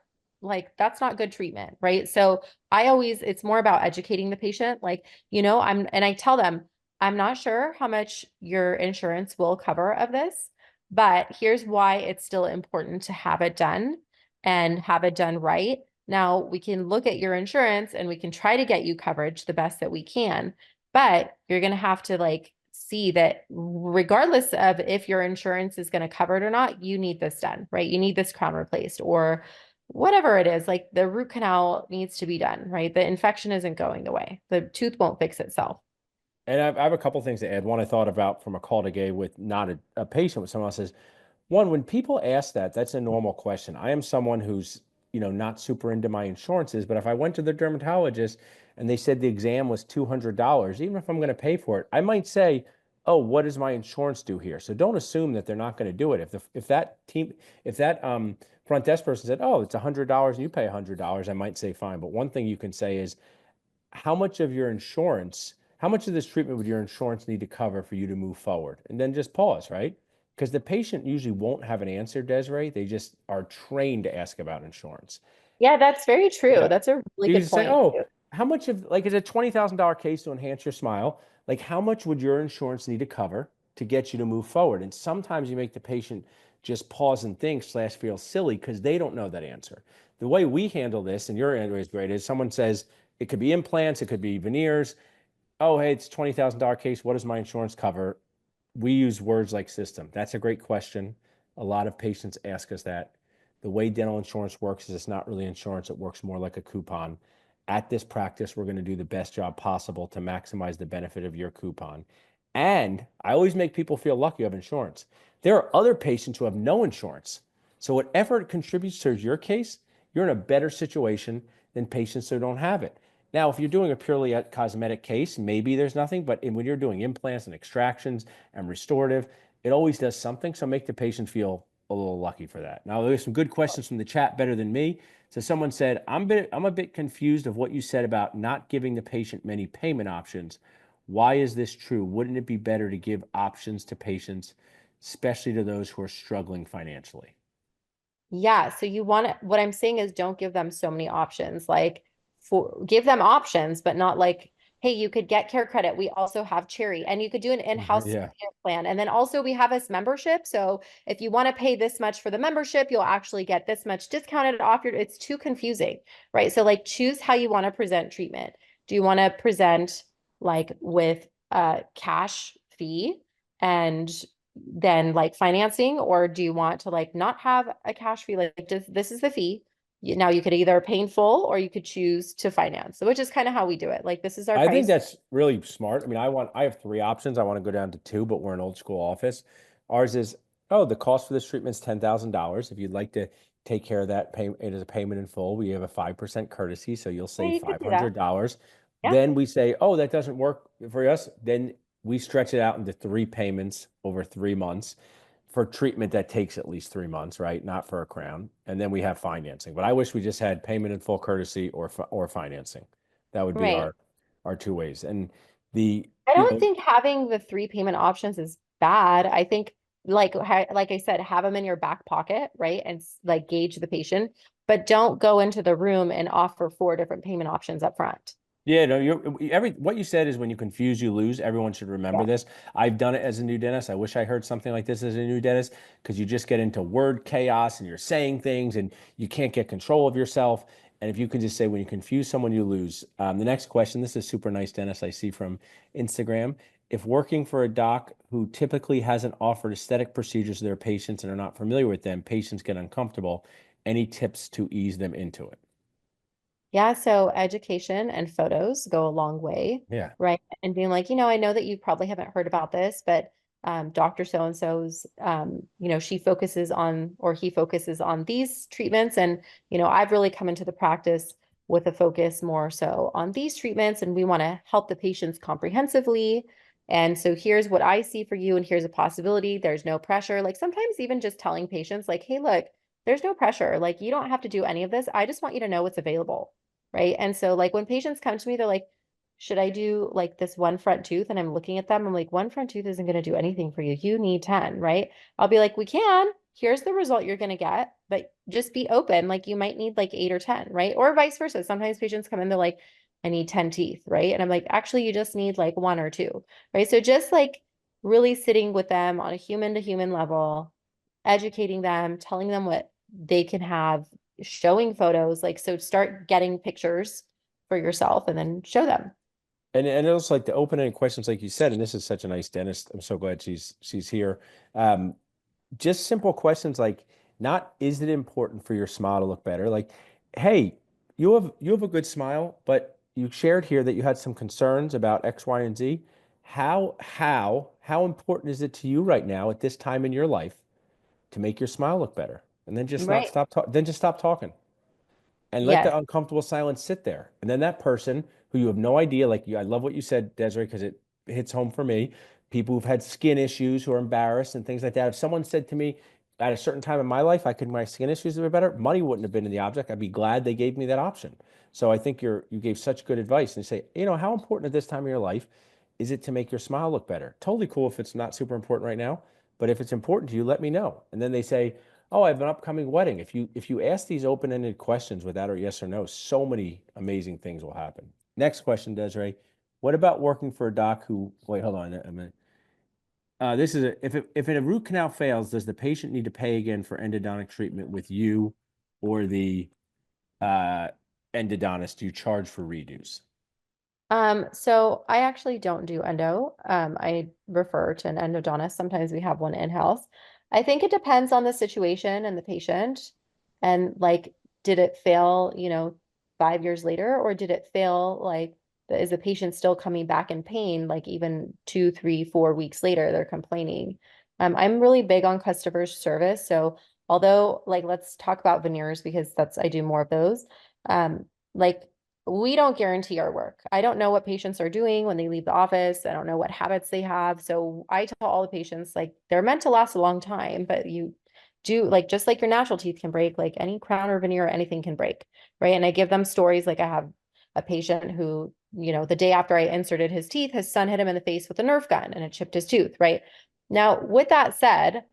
good treatment, right? So I always it's more about educating the patient like, and I tell them I'm not sure how much your insurance will cover of this, but here's why it's still important to have it done and have it done right. Now, we can look at your insurance and we can try to get you coverage the best that we can, but you're going to have to like see that regardless of if your insurance is going to cover it or not, you need this done, right? You need this crown replaced or whatever it is, like the root canal needs to be done, right? The infection isn't going away. The tooth won't fix itself. And I have a couple things to add. One I thought about from a call today with not a patient, with someone else is one, when people ask that, that's a normal question. I am someone who's, not super into my insurances, but if I went to the dermatologist and they said the exam was $200, even if I'm going to pay for it, I might say, oh, what does my insurance do here? So don't assume that they're not going to do it. If that front desk person said, oh, it's $100 and you pay $100, I might say fine. But one thing you can say is, how much of this treatment would your insurance need to cover for you to move forward? And then just pause, right? because the patient usually won't have an answer, Desiree. They just are trained to ask about insurance. Yeah, that's very true. Yeah. That's a really You good just say, point. oh, how much of like is a $20,000 case to enhance your smile? Like how much would your insurance need to cover to get you to move forward? And sometimes you make the patient just pause and think slash feel silly because they don't know that answer. The way we handle this, and your answer is great, is someone says it could be implants, it could be veneers. Oh, hey, it's $20,000 case. What does my insurance cover? We use words like system. That's a great question. A lot of patients ask us that. The way dental insurance works is it's not really insurance, it works more like a coupon. At this practice, we're going to do the best job possible to maximize the benefit of your coupon. And I always make people feel lucky you have insurance. There are other patients who have no insurance. So, whatever it contributes to your case, you're in a better situation than patients who don't have it. Now, if you're doing a purely cosmetic case, maybe there's nothing, but when you're doing implants and extractions and restorative, it always does something. So make the patient feel a little lucky for that. Now, there's some good questions from the chat, better than me. So someone said, I'm a bit confused of what you said about not giving the patient many payment options. Why is this true? Wouldn't it be better to give options to patients, especially to those who are struggling financially? Yeah, so you want to, what I'm saying is don't give them so many options. Like for give them options, but not like, hey, you could get care credit. We also have Cherry and you could do an in-house Yeah. care plan. And then also we have this membership. So if you want to pay this much for the membership, you'll actually get this much discounted off your, it's too confusing, right? So like choose how you want to present treatment. Do you want to present like with a cash fee and then like financing, or do you want to like not have a cash fee? Like just this is the fee. Now you could either pay in full or you could choose to finance, which is kind of how we do it. Like this is our I think price. that's really smart. I mean, I have three options. I want to go down to two, but we're an old school office. Ours is, oh, the cost for this treatment is $10,000. If you'd like to take care of that payment, it is a payment in full. We have a 5% courtesy, so you'll Yeah, save you could do that. $500. Yeah, Then we say, oh, that doesn't work for us. Then we stretch it out into three payments over 3 months for treatment that takes at least 3 months, right? Not for a crown. And then we have financing. But I wish we just had payment in full courtesy or financing. That would be right. our two ways. And the, I you don't know, think having the three payment options is bad. I think like I said, have them in your back pocket, right? And like gauge the patient, but don't go into the room and offer four different payment options up front. yeah, no, what you said is when you confuse, you lose. Everyone should remember Yeah. this. I've done it as a new dentist. I wish I heard something like this as a new dentist because you just get into word chaos and you're saying things and you can't get control of yourself. And if you can just say when you confuse someone, you lose. The next question, this is super nice, dentist I see from Instagram. If working for a doc who typically hasn't offered aesthetic procedures to their patients and are not familiar with them, patients get uncomfortable. Any tips to ease them into it? Yeah, so education and photos go a long way, Yeah. right? And being like, I know that you probably haven't heard about this, but Dr. So-and-so's, she focuses on or he focuses on these treatments. And, I've really come into the practice with a focus more so on these treatments, and we want to help the patients comprehensively. And so here's what I see for you, and here's a possibility. There's no pressure. Like sometimes even just telling patients, like, hey, look, there's no pressure. Like you don't have to do any of this. I just want you to know what's available, right? And so like when patients come to me, they're like, should I do like this one front tooth? And I'm looking at them, I'm like, one front tooth isn't going to do anything for you. You need 10, right? I'll be like, we can. Here's the result you're going to get, but just be open. Like you might need like 8 or 10, right? Or vice versa. Sometimes patients come in, they're like, I need 10 teeth, right? And I'm like, actually, you just need like one or two, right? So just like really sitting with them on a human to human level, educating them, telling them what they can have, showing photos, like so start getting pictures for yourself and then show them. And it's like the open-ended questions, like you said, and this is such a nice dentist. I'm so glad she's here. Um, just simple questions like, not is it important for your smile to look better? Like, hey, you have a good smile, but you shared here that you had some concerns about X, Y, and Z. How important is it to you right now at this time in your life to make your smile look better? And then just not Right. stop talk, then just stop talking and let Yes. the uncomfortable silence sit there. And then that person who you have no idea, like you, I love what you said, Desiree, because it hits home for me. People who've had skin issues who are embarrassed and things like that. If someone said to me at a certain time in my life, my skin issues were better, money wouldn't have been in the object. I'd be glad they gave me that option. So I think you gave such good advice. And you say, how important at this time of your life is it to make your smile look better? Totally cool if it's not super important right now, but if it's important to you, let me know. And then they say, oh, I have an upcoming wedding. If you ask these open-ended questions without a yes or no, so many amazing things will happen. Next question, Desiree. What about working for a doc who, wait, hold on a minute. This is if a root canal fails, does the patient need to pay again for endodontic treatment with you or the uh, endodontist? Do you charge for redos? So I actually don't do endo. I refer to an endodontist. Sometimes we have one in-house. I think it depends on the situation and the patient. And like, did it fail, 5 years later, or did it fail like is the patient still coming back in pain, like even 2, 3, 4 weeks later, they're complaining. I'm really big on customer service. So although like let's talk about veneers because I do more of those. Like we don't guarantee our work. I don't know what patients are doing when they leave the office. I don't know what habits they have. So I tell all the patients like they're meant to last a long time, but you do like just like your natural teeth can break, like any crown or veneer or anything can break, right? And I give them stories like I have a patient who, the day after I inserted his teeth, his son hit him in the face with a Nerf gun and it chipped his tooth, right? Now, with that said,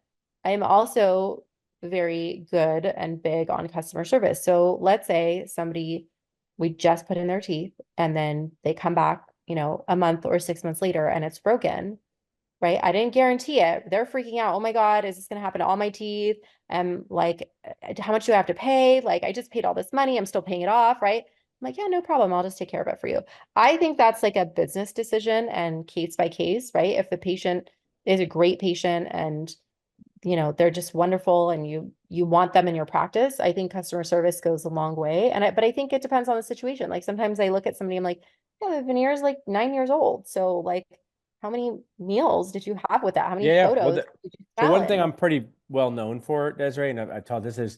I'm also very good and big on customer service. So let's say somebody we just put in their teeth and then they come back, a month or 6 months later and it's broken, right? I didn't guarantee it. They're freaking out. Oh my God, is this going to happen to all my teeth? And like, how much do I have to pay? Like, I just paid all this money. I'm still paying it off, right? I'm like, yeah, no problem. I'll just take care of it for you. I think that's like a business decision and case by case, right? If the patient is a great patient and they're just wonderful and you want them in your practice, I think customer service goes a long way. But I think it depends on the situation. Like sometimes I look at somebody, I'm like, yeah, the veneer is like 9 years old. So like how many meals did you have with that? How many Yeah, yeah. Well, photos did you so smell one thing in? I'm pretty well known for, Desiree, and I've taught this is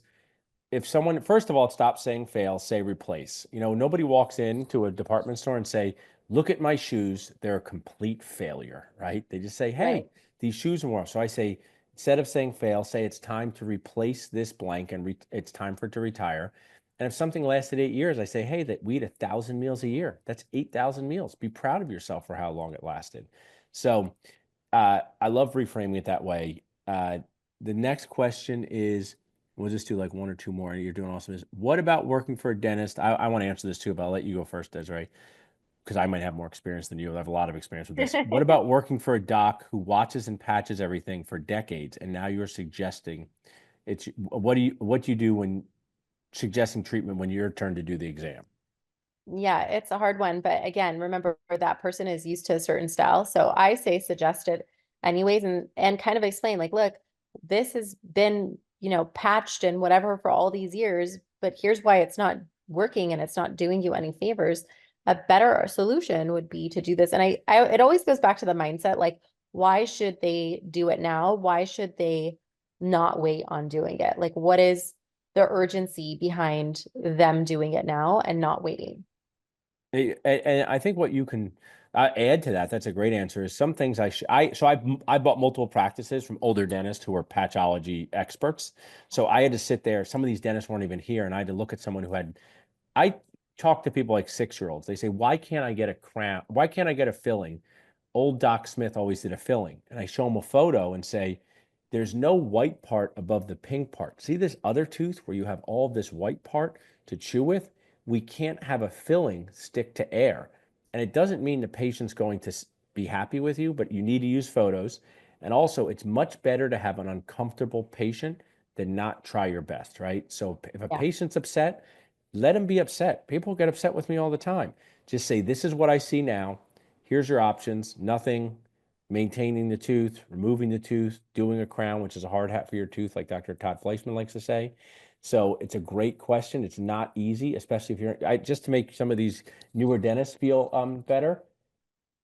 if someone, first of all, stop saying fail, say replace. Nobody walks into a department store and say, look at my shoes, they're a complete failure, right? They just say, hey, Right. these shoes are more. So I say, instead of saying fail, say it's time to replace this blank and it's time for it to retire. And if something lasted 8 years, I say, hey, that we eat 1,000 meals a year. That's 8,000 meals. Be proud of yourself for how long it lasted. So I love reframing it that way. The next question is, we'll just do like one or two more. You're doing awesome. Is what about working for a dentist? I want to answer this too, but I'll let you go first, Desiree, because I might have more experience than you. I have a lot of experience with this. What about working for a doc who watches and patches everything for decades, and now you're suggesting it's what do you do when suggesting treatment when your turn to do the exam? Yeah, it's a hard one, but again, remember that person is used to a certain style. So I say suggest it anyways and kind of explain like, look, this has been, patched and whatever for all these years, but here's why it's not working and it's not doing you any favors. A better solution would be to do this. And I it always goes back to the mindset like, why should they do it now? Why should they not wait on doing it? Like, what is the urgency behind them doing it now and not waiting? And I think what you can add to that, that's a great answer, is some things I bought multiple practices from older dentists who are patchology experts. So I had to sit there. Some of these dentists weren't even here, and I had to look at someone who had. I talk to people like 6-year-olds. They say, "Why can't I get a crown? Why can't I get a filling?" Old Doc Smith always did a filling, and I show them a photo and say, "There's no white part above the pink part. See this other tooth where you have all this white part to chew with? We can't have a filling stick to air." And it doesn't mean the patient's going to be happy with you, but you need to use photos. And also, it's much better to have an uncomfortable patient than not try your best, right? So if a Yeah. patient's upset, let them be upset. People get upset with me all the time. Just say, this is what I see now. Here's your options. Nothing maintaining the tooth, removing the tooth, doing a crown, which is a hard hat for your tooth, like Dr. Todd Fleischman likes to say. So it's a great question. It's not easy, especially if just to make some of these newer dentists feel better.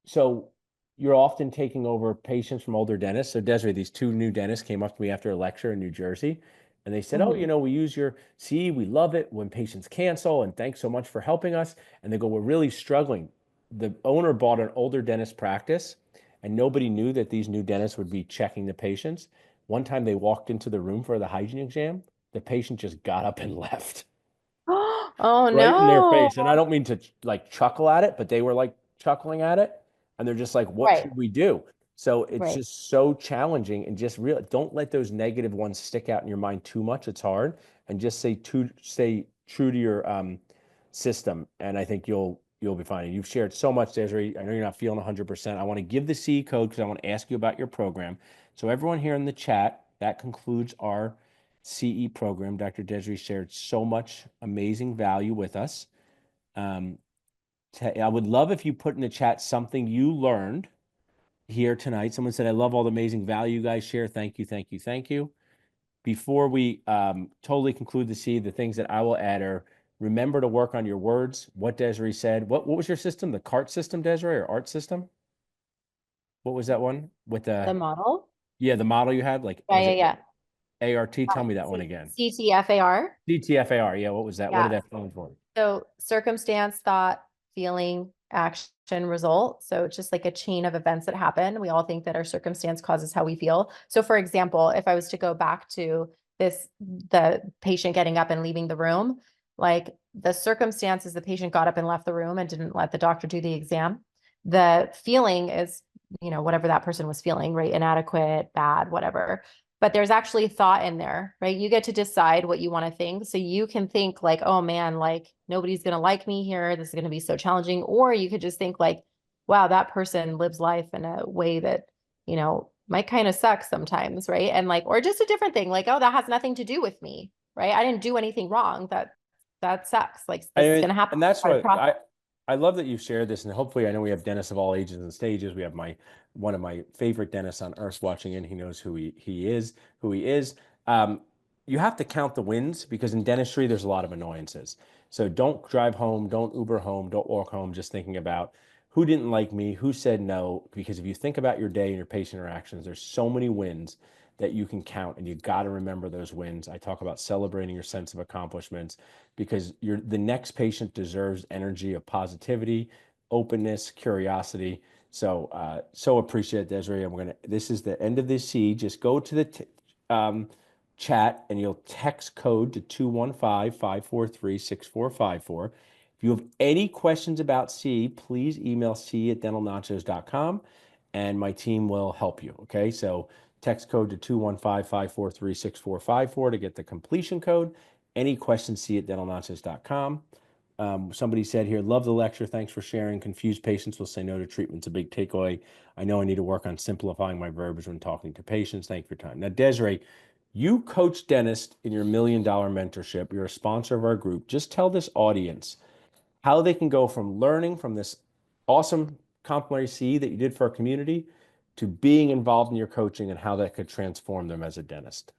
So you're often taking over patients from older dentists. So Desiree, these two new dentists came up to me after a lecture in New Jersey, and they said, "Oh, Mhm. we use your we love it when patients cancel, and thanks so much for helping us." And they go, "We're really struggling." The owner bought an older dentist practice, and nobody knew that these new dentists would be checking the patients. One time they walked into the room for the hygiene exam, the patient just got up and left Oh right in their no. face. And I don't mean to like chuckle at it, but they were like chuckling at it. And they're just like, what Right. should we do? So it's Right. just so challenging, and just real don't let those negative ones stick out in your mind too much. It's hard, and just stay true to your system, and I think you'll be fine. And you've shared so much, Desiree. I know you're not feeling 100%. I want to give the CE code because I want to ask you about your program. So everyone here in the chat, that concludes our CE program. Dr. Desiree shared so much amazing value with us. Um, I would love if you put in the chat something you learned here tonight. Someone said, I love all the amazing value you guys share. Thank you, thank you, thank you. Before we totally conclude the seed, the things that I will add are remember to work on your words. What Desiree said. What was your system? The CART system, Desiree, or ART system? What was that one with The the, model. yeah, the model you had? Like, Yeah, was yeah, it yeah. ART? Tell me that one C again. CTFAR. DTFAR. Yeah, what was that? What did Yeah. that stand for? So circumstance, thought, feeling, action, result. So it's just like a chain of events that happen. We all think that our circumstance causes how we feel. So for example, if I was to go back to the patient getting up and leaving the room, like the circumstance is the patient got up and left the room and didn't let the doctor do the exam. The feeling is, whatever that person was feeling, right? Inadequate, bad, whatever. But there's actually thought in there, right? You get to decide what you want to think. So you can think like, oh man, like nobody's going to like me here. This is going to be so challenging. Or you could just think like, wow, that person lives life in a way that, might kind of suck sometimes, right? And like, or just a different thing, like, oh, that has nothing to do with me, right? I didn't do anything wrong. That sucks. Like I this is mean, going to happen. and that's Try to what process. I love that you shared this, and hopefully, I know we have dentists of all ages and stages. We have one of my favorite dentists on earth watching in. He knows who he is, who he is. Um, you have to count the wins because in dentistry, there's a lot of annoyances. So don't drive home, don't Uber home, don't walk home just thinking about who didn't like me, who said no. Because if you think about your day and your patient interactions, there's so many wins that you can count, and you got to remember those wins. I talk about celebrating your sense of accomplishments because the next patient deserves energy of positivity, openness, curiosity. So appreciate it, Desiree. This is the end of this seed. Just go to the um, chat and you'll text code to 215-543-6454. If you have any questions about C, please email c@dentalnachos.com and my team will help you. Okay. So text code to 215-543-6454 to get the completion code. Any questions, c@dentalnachos.com. Somebody said here, love the lecture. Thanks for sharing. Confused patients will say no to treatment's a big takeaway. I know I need to work on simplifying my verbiage when talking to patients. Thank you for your time. Now, Desiree, you coach dentists in your $1 Million Mentorship. You're a sponsor of our group. Just tell this audience how they can go from learning from this awesome complimentary CE that you did for our community to being involved in your coaching and how that could transform them as a dentist.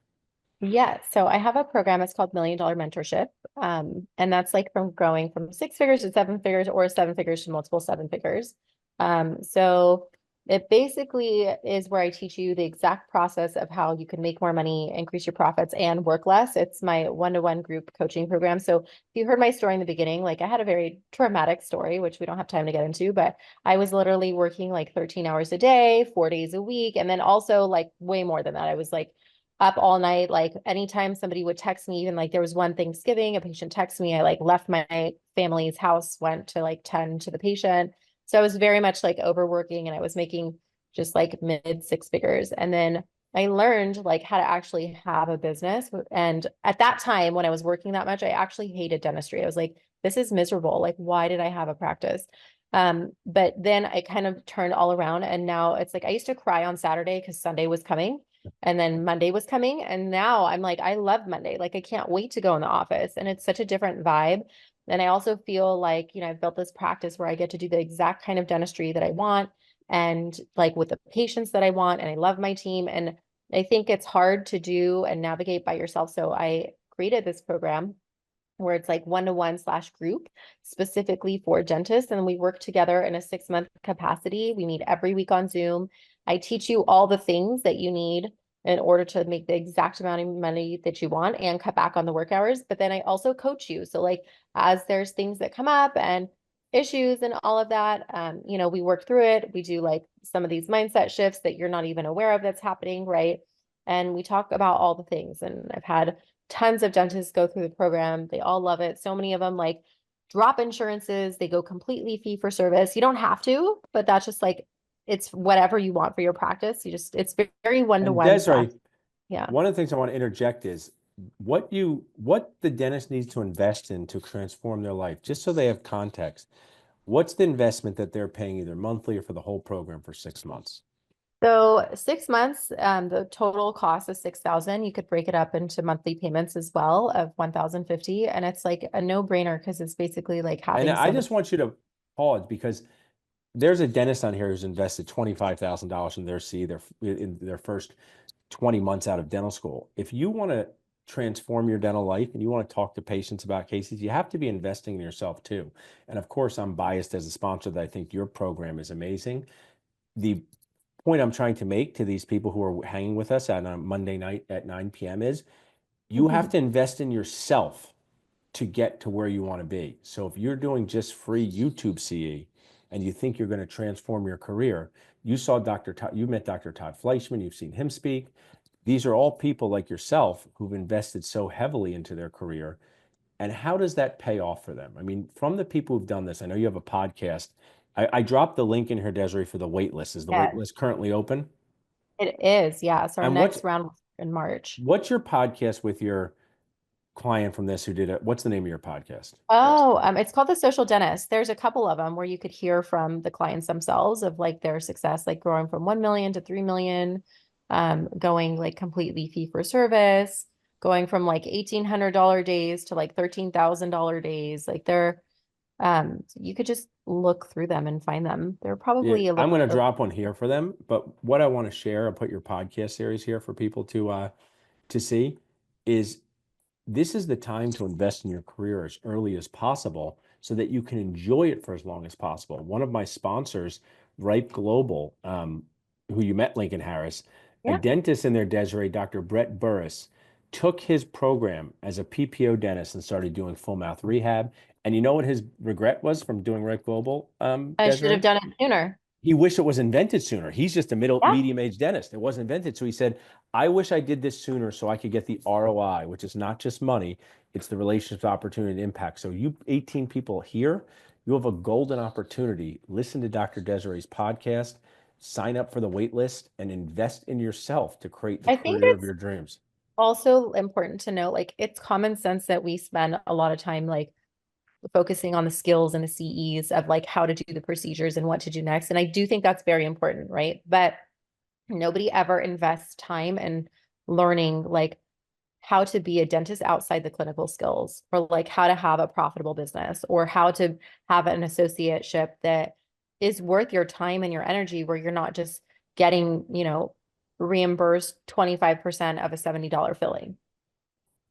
Yeah, so I have a program. It's called $1 Million Mentorship. And that's like from growing from 6 figures to 7 figures or 7 figures to multiple 7 figures. So it basically is where I teach you the exact process of how you can make more money, increase your profits, and work less. It's my one-to-one group coaching program. So if you heard my story in the beginning, like I had a very traumatic story, which we don't have time to get into, but I was literally working like 13 hours a day, 4 days a week. And then also like way more than that. I was like up all night. Like anytime somebody would text me, even like there was one Thanksgiving, a patient texted me, I like left my family's house, went to like tend to the patient. So I was very much like overworking and I was making just like mid 6 figures. And then I learned like how to actually have a business. And at that time, when I was working that much, I actually hated dentistry. I was like, this is miserable. Like, why did I have a practice? But then I kind of turned all around and now it's like I used to cry on Saturday because Sunday was coming. And then Monday was coming. And now I'm like, I love Monday. Like, I can't wait to go in the office. And it's such a different vibe. And I also feel like, I've built this practice where I get to do the exact kind of dentistry that I want and like with the patients that I want. And I love my team. And I think it's hard to do and navigate by yourself. So I created this program where it's like one-to-one slash group specifically for dentists. And we work together in a 6 month capacity. We meet every week on Zoom. I teach you all the things that you need in order to make the exact amount of money that you want and cut back on the work hours. But then I also coach you. So like as there's things that come up and issues and all of that, we work through it. We do like some of these mindset shifts that you're not even aware of that's happening, right? And we talk about all the things. And I've had tons of dentists go through the program. They all love it. So many of them like drop insurances. They go completely fee for service. You don't have to, but that's just like it's whatever you want for your practice. It's very And one-to-one Desiree, practice. Yeah. one of the things I want to interject is what the dentist needs to invest in to transform their life, just so they have context. What's the investment that they're paying either monthly or for the whole program for 6 months? So 6 months, the total cost is 6,000. You could break it up into monthly payments as well of 1,050. And it's like a no-brainer because it's basically like And having I somebody. just want you to pause because there's a dentist on here who's invested $25,000 in their first 20 months out of dental school. If you want to transform your dental life and you want to talk to patients about cases, you have to be investing in yourself too. And of course, I'm biased as a sponsor that I think your program is amazing. The point I'm trying to make to these people who are hanging with us on a Monday night at 9 p.m. is you have to invest in yourself to get to where you want to be. So if you're doing just free YouTube CE and you think you're going to transform your career, you saw Dr. Todd, you met Dr. Todd Fleischman, you've seen him speak. These are all people like yourself who've invested so heavily into their career. And how does that pay off for them? I mean, from the people who've done this, I know you have a podcast. I dropped the link in here, Desiree, for the wait list. Is the wait Yes, list currently open? it is. Yeah. So our And next round was in March. what's your podcast with your client from this who did it? What's the name of your podcast? Oh, it's called The Social Dentist. There's a couple of them where you could hear from the clients themselves of like their success, like growing from 1 million to 3 million, going like completely fee for service, going from like $1,800 days to like $13,000 days. Like you could just look through them and find them. They're Yeah, probably a I'm little going to bit, drop one here for them, but what I want to share, I'll put your podcast series here for people to see, is this is the time to invest in your career as early as possible so that you can enjoy it for as long as possible. One of my sponsors, Ripe Global, who you met, Lincoln Harris, a yeah. dentist in there, Desiree, Dr. Brett Burris, took his program as a PPO dentist and started doing full mouth rehab. And you know what his regret was from doing Ripe Global, I should have Desiree? done it sooner. He wished it was invented sooner. He's just a Yeah. medium-aged dentist. It wasn't invented. So he said, I wish I did this sooner so I could get the ROI, which is not just money, it's the relationship, opportunity, and impact. So you 18 people here, you have a golden opportunity. Listen to Dr. Desiree's podcast, sign up for the wait list, and invest in yourself to create the I think career of it's your dreams. also important to note, like it's common sense that we spend a lot of time like focusing on the skills and the CEs of like how to do the procedures and what to do next. And I do think that's very important, right? But nobody ever invests time in learning like how to be a dentist outside the clinical skills or like how to have a profitable business or how to have an associateship that is worth your time and your energy where you're not just getting, reimbursed 25% of a $70 filling.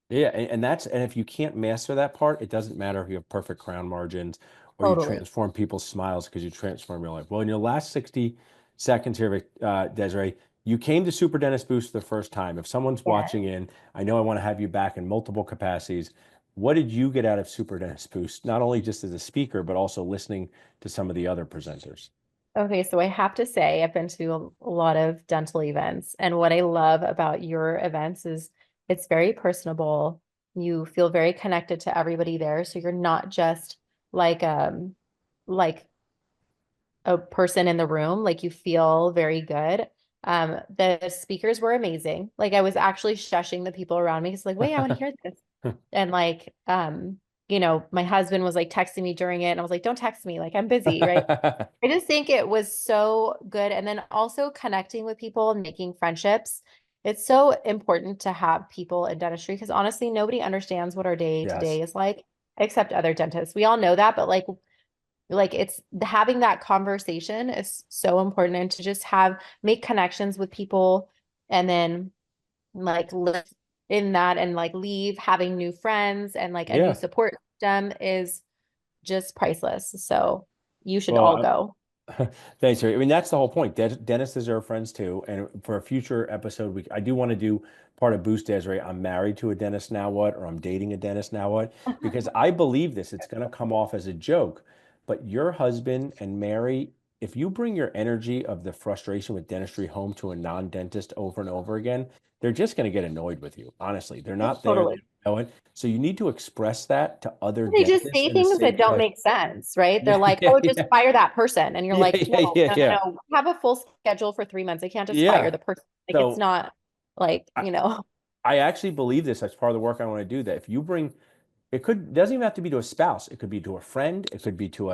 Yeah, and if you can't master that part, it doesn't matter if you have perfect crown margins or you Totally. transform people's smiles because you transform your life. Well, in your last 60 seconds here, Desiree, you came to Super Dentist Boost the first time. If someone's Yeah. watching in, I know I want to have you back in multiple capacities. What did you get out of Super Dentist Boost, not only just as a speaker, but also listening to some of the other presenters? Okay, so I have to say, I've been to a lot of dental events, and what I love about your events is it's very personable. You feel very connected to everybody there, so you're not just like like a person in the room, like you feel very good. The speakers were amazing. Like I was actually shushing the people around me. It's like, wait, I want to hear this. And like, my husband was like texting me during it, and I was like, don't text me, like I'm busy, right? I just think it was so good. And then also connecting with people and making friendships. It's so important to have people in dentistry because honestly, nobody understands what our day to Yes. day is like except other dentists. We all know that, but like it's having that conversation is so important and to just make connections with people and then like live in that and like leave having new friends and like a new Yeah. support system is just priceless. So you should all Well, go. thanks, Harry. I mean, that's the whole point. Dentists are friends too. And for a future episode, I do want to do part of Boost Desiree. I'm married to a dentist now, what? Or I'm dating a dentist now, what? Because I believe this. It's going to come off as a joke. But your husband and Mary if you bring your energy of the frustration with dentistry home to a non-dentist over and over again, they're just going to get annoyed with you. Honestly, they're Yeah, not there. They totally. don't know it. So you need to express that to other They just dentists say in a things that safe don't way. make sense, right? They're Yeah, like, yeah, oh, just yeah, fire that person. And you're yeah, like, yeah, whoa, yeah, no, no, yeah. no. Have a full schedule for 3 months. I can't just fire Yeah. the person. Like, it's So not like, I, I actually believe this as part of the work I want to do, that if you bring, it could, doesn't even have to be to a spouse. It could be to a friend. It could be to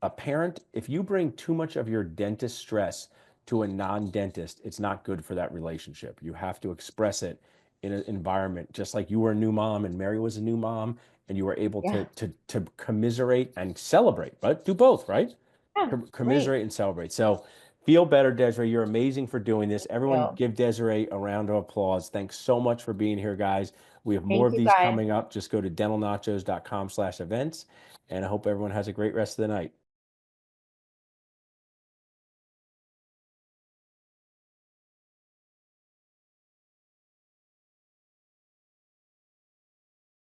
a parent. If you bring too much of your dentist stress to a non-dentist, it's not good for that relationship. You have to express it in an environment, just like you were a new mom and Mary was a new mom, and you were able yeah, to commiserate and celebrate, right? Do both, right? yeah, right. Commiserate and celebrate. So feel better, Desiree. You're amazing for doing this. Everyone So give Desiree a round of applause. Thanks so much for being here, guys. We have more thank of you these guys. coming up. Just go to dentalnachos.com/events. And I hope everyone has a great rest of the night.